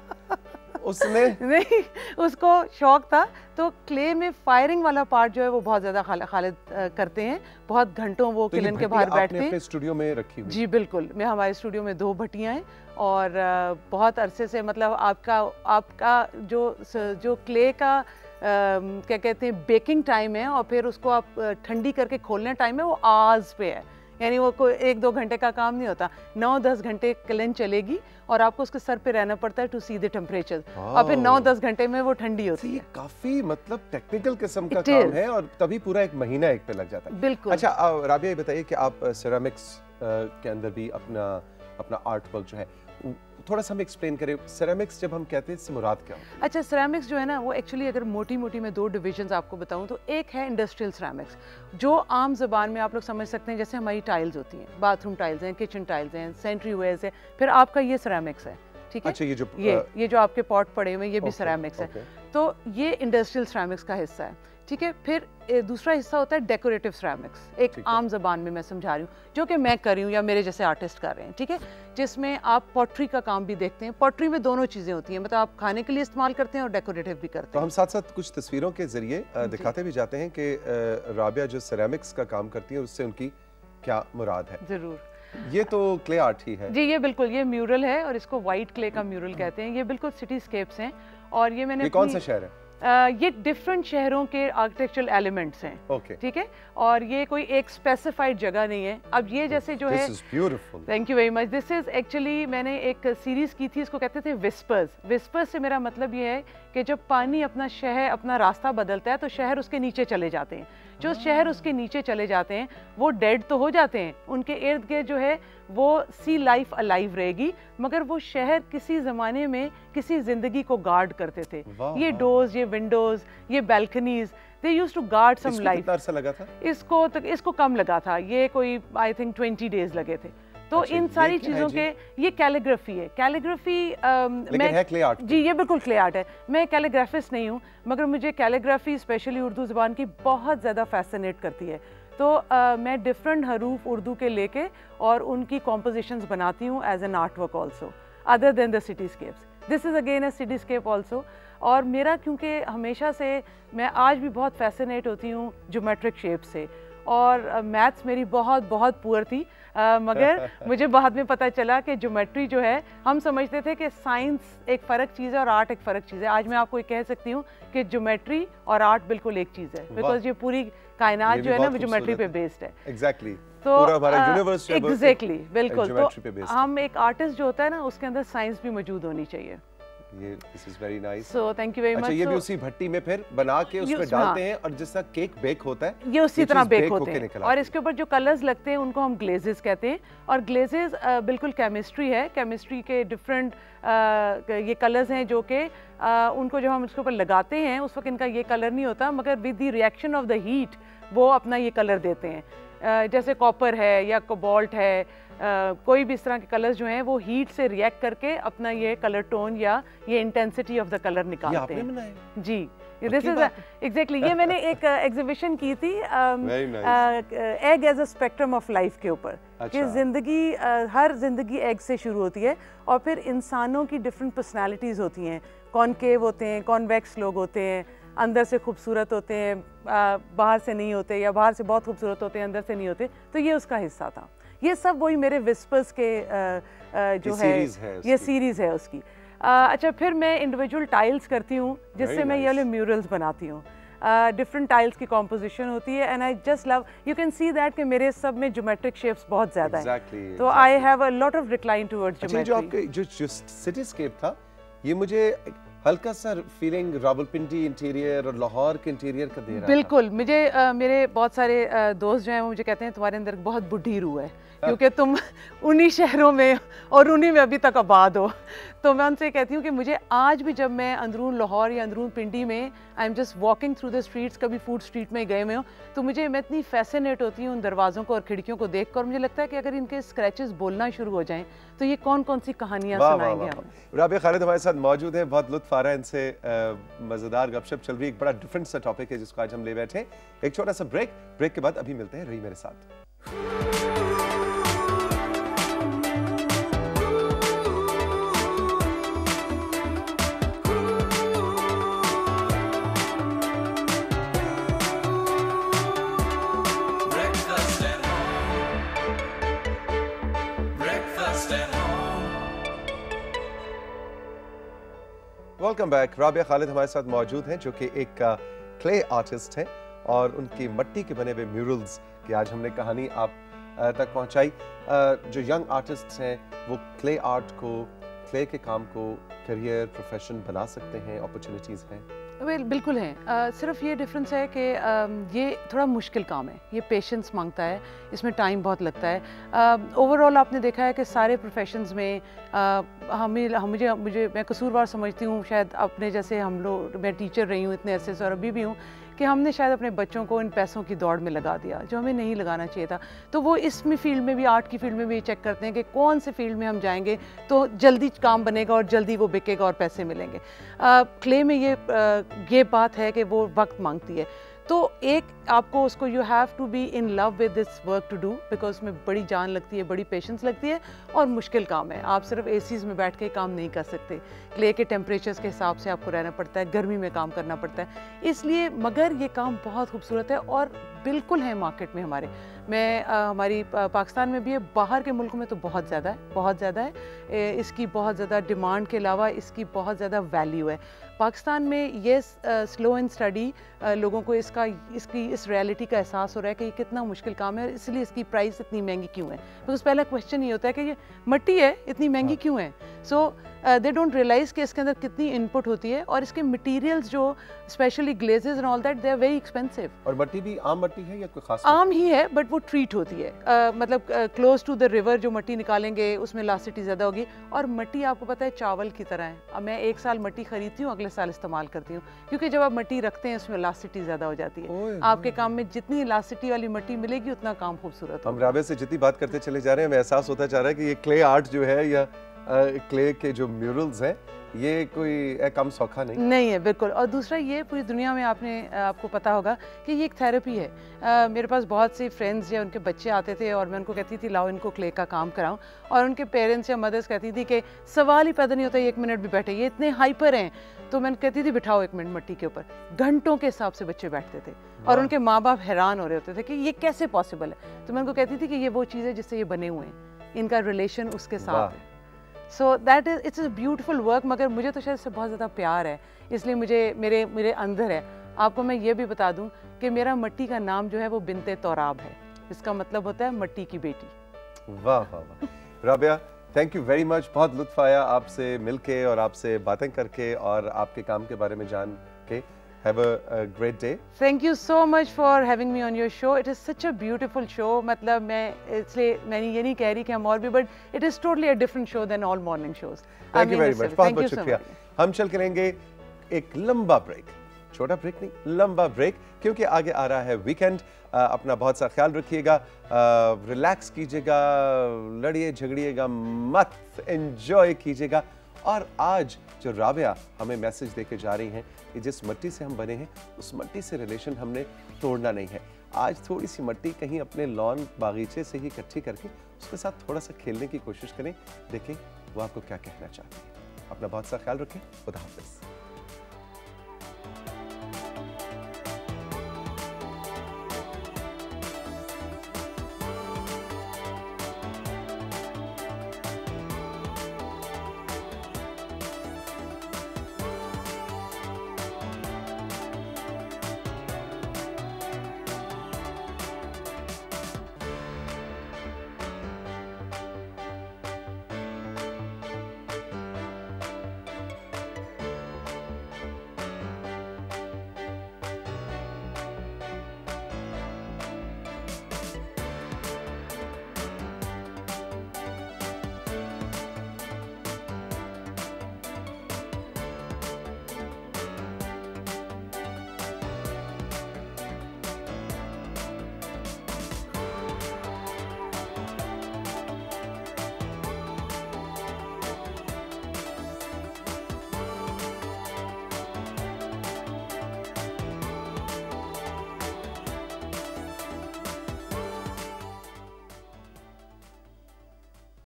उसने नहीं, उसको शौक था, तो क्ले में फायरिंग वाला पार्ट जो है वो बहुत ज़्यादा खालिद करते हैं। बहुत घंटों वो किलन के बाहर बैठते हैं। अपने स्टूडियो में रखी हुई? जी बिल्कुल, मैं हमारे स्टूडियो में 2 भट्टियाँ हैं और बहुत अरसे से, मतलब आपका जो क्ले का क्या कहते हैं बेकिंग टाइम है और फिर उसको आप ठंडी करके खोलने टाइम है, वो आज पे है। यानी वो कोई 1-2 घंटे का काम नहीं होता, 9-10 घंटे किलन चलेगी और आपको उसके सर पे रहना पड़ता है टू सी द टेम्परेचर, और फिर 9-10 घंटे में वो ठंडी होती है। काफी मतलब टेक्निकल किस्म का काम है और तभी पूरा 1 महीना एक पे लग जाता है। बिल्कुल। अच्छा राबिया, ये बताइए कि आप सिरेमिक्स के अंदर भी अपना आर्ट वर्क जो है थोड़ा सा हमें एक्सप्लेन करें। सिरेमिक्स जब हम कहते हैं इससे मुराद क्या होता है? अच्छा, सिरेमिक्स जो है ना वो एक्चुअली अगर मोटी में 2 डिविजन्स आपको बताऊं तो एक है इंडस्ट्रियल सिरेमिक्स, जो आम ज़बान में आप लोग समझ सकते हैं जैसे हमारी टाइल्स होती हैं, बाथरूम टाइल्स हैं, किचन टाइल्स हैं, सेंट्री वेयर्स है, फिर आपका ये सिरेमिक्स है। ठीक है, अच्छा, ये जो आपके पॉट पड़े हुए हैं ये भी सिरेमिक्स है। तो ये इंडस्ट्रियल सिरेमिक्स का हिस्सा है। ठीक है। फिर दूसरा हिस्सा होता है डेकोरेटिव सिरेमिक्स, एक आम जबान में मैं समझा रही हूँ, जो कि मैं कर रही हूँ या मेरे जैसे आर्टिस्ट कर रहे हैं, ठीक है, जिसमें आप पॉटरी का काम भी देखते हैं। पॉटरी में दोनों चीज़ें होती हैं, मतलब आप खाने के लिए इस्तेमाल करते हैं और डेकोरेटिव भी करते हैं। तो हम साथ साथ कुछ तस्वीरों के जरिए दिखाते भी जाते हैं कि राबिया जो सिरेमिक्स का काम करती है उससे उनकी क्या मुराद है। जरूर। ये तो क्ले आर्ट ही है। जी ये बिल्कुल, ये म्यूरल है और इसको वाइट क्ले का म्यूरल कहते हैं। ये बिल्कुल सिटीस्केप्स हैं और ये मैंने कौन सा शहर है? ये डिफरेंट शहरों के आर्किटेक्चरल एलिमेंट्स हैं, okay. ठीक है, और ये कोई एक स्पेसिफाइड जगह नहीं है। अब ये जैसे जो है, thank you very much, this is actually मैंने एक सीरीज की थी, इसको कहते थे विस्पर्स। विस्पर्स से मेरा मतलब ये है कि जब पानी अपना शहर अपना रास्ता बदलता है तो शहर उसके नीचे चले जाते हैं। जो शहर उसके नीचे चले जाते हैं वो डेड तो हो जाते हैं, उनके इर्द गिर्द जो है वो सी लाइफ अलाइव रहेगी, मगर वो शहर किसी ज़माने में किसी ज़िंदगी को गार्ड करते थे। ये डोर्स, ये विंडोज़, ये balconies, they used to guard some life. कितना अरसा लगा था? इसको कम लगा था, ये कोई आई थिंक 20 डेज लगे थे। तो अच्छा, इन सारी चीज़ों के ये कैलीग्राफी है। कैलीग्राफी मैं है क्ले आर्ट। जी ये बिल्कुल क्ले आर्ट है। मैं कैलीग्राफिस्ट नहीं हूँ, मगर मुझे कैलीग्राफी स्पेशली उर्दू ज़बान की बहुत ज़्यादा फैसिनेट करती है। तो मैं डिफरेंट हरूफ उर्दू के लेके और उनकी कॉम्पोजिशंस बनाती हूँ as an art work also, other than the cityscapes. This is again a cityscape also. और मेरा क्योंकि हमेशा से मैं आज भी बहुत फैसिनेट होती हूँ ज्योमेट्रिक शेप से, और मैथ्स मेरी बहुत बहुत पुअर थी, मगर मुझे बाद में पता चला कि ज्योमेट्री जो है, हम समझते थे कि साइंस एक फ़र्क चीज़ है और आर्ट एक फ़र्क चीज़ है। आज मैं आपको ये कह सकती हूँ कि ज्योमेट्री और आर्ट बिल्कुल एक चीज़ है, बिकॉज ये पूरी कायनात जो है ना वो ज्योमेट्री पे बेस्ड है। एग्जैक्टली। तो एग्जैक्टली बिल्कुल। तो हम एक आर्टिस्ट जो होता है ना, उसके अंदर साइंस भी मौजूद होनी चाहिए। ये this is very nice. So thank you very much. अच्छा ये भी उसी भट्टी में फिर बना के उसमें डालते हैं, और जिस तरह केक बेक होता है ये उसी तरह बेक होते हैं, और इसके ऊपर जो कलर्स लगते हैं उनको हम ग्लेजेस कहते हैं। और ग्लेजेस बिल्कुल केमिस्ट्री है, केमिस्ट्री के डिफरेंट ये कलर्स हैं जो कि उनको जब हम उसके ऊपर लगाते हैं उस वक्त इनका ये कलर नहीं होता, मगर with the reaction of the heat वो अपना ये कलर देते हैं। जैसे कॉपर है या कोबाल्ट है, कोई भी इस तरह के कलर्स जो हैं वो हीट से रिएक्ट करके अपना ये कलर टोन या ये इंटेंसिटी ऑफ द कलर निकालते हैं। जी दिस इज एग्जैक्टली। ये मैंने एक एग्जीबिशन की थी age as a spectrum of life के ऊपर, कि जिंदगी हर जिंदगी एग से शुरू होती है और फिर इंसानों की डिफरेंट पर्सनालिटीज़ होती हैं। कॉनकेव होते हैं, कॉन्वेक्स लोग होते हैं, अंदर से खूबसूरत होते हैं, बाहर से नहीं होते, या बाहर से बहुत खूबसूरत होते हैं अंदर से नहीं होते। तो ये उसका हिस्सा था। ये सब वही मेरे विस्पर्स के जो है ये सीरीज़ है उसकी। अच्छा फिर मैं इंडिविजुअल टाइल्स करती हूँ जिससे मैं ये वाले म्यूरल्स बनाती हूँ। डिफरेंट टाइल्स की कॉम्पोजिशन होती है, and I just love, you can see that कि मेरे सब में ज्योमेट्रिक शेप्स बहुत ज़्यादा हैं। तो I have a lot of decline towards geometry. जो आपके जो सिटीस्केप था, ये मुझे हल्का सा फीलिंग रावलपिंडी इंटीरियर और लाहौर के इंटीरियर का दे रहा बिल्कुल था। मुझे मेरे बहुत सारे दोस्त जो हैं वो मुझे कहते हैं तुम्हारे अंदर बहुत बुढ़ी रूह है, क्योंकि तुम उन्हीं शहरों में और उन्हीं में अभी तक आबाद हो। तो मैं उनसे कहती हूँ कि मुझे आज भी जब मैं अंदरून लाहौर या अंदरून पिंडी में I am just walking through the streets, कभी फूड स्ट्रीट में गए मैं हूँ, तो मैं इतनी फैसिनेट होती हूँ उन दरवाज़ों को और खिड़कियों को देख कर। मुझे लगता है कि अगर इनके स्क्रैचेस बोलना शुरू हो जाएं तो ये कौन कौन सी कहानियाँ सुनाएंगे हम। राबिया खालिद हमारे साथ मौजूद है, बहुत लुत्फ आ रहा है इनसे, मज़ेदार गपशप चल रही है। एक बड़ा डिफरेंट सा टॉपिक है जिसको आज हम ले बैठे। एक छोटा सा ब्रेक के बाद अभी मिलते हैं, रही मेरे साथ। Welcome back. राबिया खालिद हमारे साथ मौजूद हैं जो कि एक क्ले आर्टिस्ट हैं, और उनकी मिट्टी के बने हुए म्यूरल्स की आज हमने कहानी आप तक पहुंचाई। जो यंग आर्टिस्ट्स हैं वो क्ले आर्ट को, क्ले के काम को करियर प्रोफेशन बना सकते हैं, अपॉर्चुनिटीज़ हैं। बिल्कुल हैं। सिर्फ ये डिफरेंस है कि ये थोड़ा मुश्किल काम है, ये पेशेंस मांगता है, इसमें टाइम बहुत लगता है। ओवरऑल आपने देखा है कि सारे प्रोफेशंस में मुझे मैं कसूरवार समझती हूँ शायद अपने जैसे हम लोग, मैं टीचर रही हूँ इतने अरसे से और अभी भी हूँ, कि हमने शायद अपने बच्चों को इन पैसों की दौड़ में लगा दिया जो हमें नहीं लगाना चाहिए था। तो वो इसमें फील्ड में भी, आर्ट की फील्ड में भी चेक करते हैं कि कौन से फील्ड में हम जाएंगे तो जल्दी काम बनेगा और जल्दी वो बिकेगा और पैसे मिलेंगे। क्ले में ये बात है कि वो वक्त मांगती है। तो एक आपको उसको you have to be in love with this work to do, because उसमें बड़ी जान लगती है, बड़ी पेशेंस लगती है और मुश्किल काम है। आप सिर्फ एसीज में बैठ के काम नहीं कर सकते, क्ले के टेम्परेचर्स के हिसाब से आपको रहना पड़ता है, गर्मी में काम करना पड़ता है, इसलिए मगर ये काम बहुत खूबसूरत है और बिल्कुल है मार्केट में हमारे। हमारी पाकिस्तान में भी है, बाहर के मुल्कों में तो बहुत ज़्यादा है, बहुत ज़्यादा है। इसकी बहुत ज़्यादा डिमांड के अलावा इसकी बहुत ज़्यादा वैल्यू है। पाकिस्तान में ये स्लो एंड स्टडी लोगों को इसकी इस रियलिटी का एहसास हो रहा है कि ये कितना मुश्किल काम है, इसलिए इसकी प्राइस इतनी महंगी क्यों है। बिकॉज पहला क्वेश्चन ये होता है कि ये मट्टी है, इतनी महंगी क्यों है। सो दे डोंट रियलाइज कि इसके अंदर कितनी इनपुट होती है और इसके मटेरियल्स जो specially glazes and all that, they are very expensive. और मट्टी भी आम मट्टी है या कोई खास? आम ही है, बट वो ट्रीट होती है, मतलब क्लोज टू द रिवर जो मट्टी निकालेंगे उसमें इलास्टिसिटी ज़्यादा होगी। और मट्टी आपको पता है चावल की तरह है। अब मैं एक साल मट्टी खरीदती हूँ, अगले साल इस्तेमाल करती हूँ, क्योंकि जब आप मट्टी रखते हैं उसमें इलास्टिसिटी ज़्यादा हो जाती है। आपके काम में जितनी इलास्टिसिटी वाली मट्टी मिलेगी उतना काम खूबसूरत। हम राबिया से जितनी बात करते चले जा रहे हैं, हमें एहसास होता जा रहा है कि ये क्ले आर्ट जो है या क्ले के जो म्यूरल्स हैं, ये कोई कम सौखा नहीं है, बिल्कुल। और दूसरा ये पूरी दुनिया में आपको पता होगा कि ये एक थेरेपी है। मेरे पास बहुत से फ्रेंड्स या उनके बच्चे आते थे और मैं उनको कहती थी लाओ इनको क्ले का काम कराऊं, और उनके पेरेंट्स या मदर्स कहती थी कि सवाल ही पैदा नहीं होता, 1 मिनट भी बैठे, ये इतने हाइपर हैं। तो मैं कहती थी बिठाओ 1 मिनट मट्टी के ऊपर, घंटों के हिसाब से बच्चे बैठते थे और उनके माँ बाप हैरान हो रहे होते थे कि ये कैसे पॉसिबल है। तो मैं उनको कहती थी कि ये वो चीज़ है जिससे ये बने हुए हैं, इनका रिलेशन उसके साथ है। So that is it's a beautiful work. मगर मुझे तो शायद इससे बहुत ज़्यादा प्यार है, इसलिए मुझे मेरे अंदर है। आपको मैं ये भी बता दूं कि मेरा मट्टी का नाम जो है वो बिनते तौराब है, इसका मतलब होता है मट्टी की बेटी। वाह वाह वाह। Rabia, thank you very much. बहुत लुत्फ आया आपसे मिलके और आपसे बातें करके और आपके काम के बारे में जान के। Have a great day. Thank you so much for having me on your show. It is such a beautiful show. मतलब मैं ये नहीं कह रही कि हम और भी, but it is totally a different show than all morning shows. Thank you very much. बहुत बहुत शुक्रिया। हम चल करेंगे एक लंबा ब्रेक, छोटा ब्रेक नहीं, लंबा ब्रेक, क्योंकि आगे आ रहा है वीकेंड। अपना बहुत सा ख्याल रखिएगा, रिलैक्स कीजिएगा, लड़िए झगड़िएगा मत, एंजॉय कीजिएगा। और आज जो राबिया हमें मैसेज देके जा रही हैं कि जिस मिट्टी से हम बने हैं उस मिट्टी से रिलेशन हमने तोड़ना नहीं है। आज थोड़ी सी मिट्टी कहीं अपने लॉन बागीचे से ही इकट्ठी करके उसके साथ थोड़ा सा खेलने की कोशिश करें, देखें वो आपको क्या कहना चाहती है। अपना बहुत सा ख्याल रखें। खुदा हाफिज़।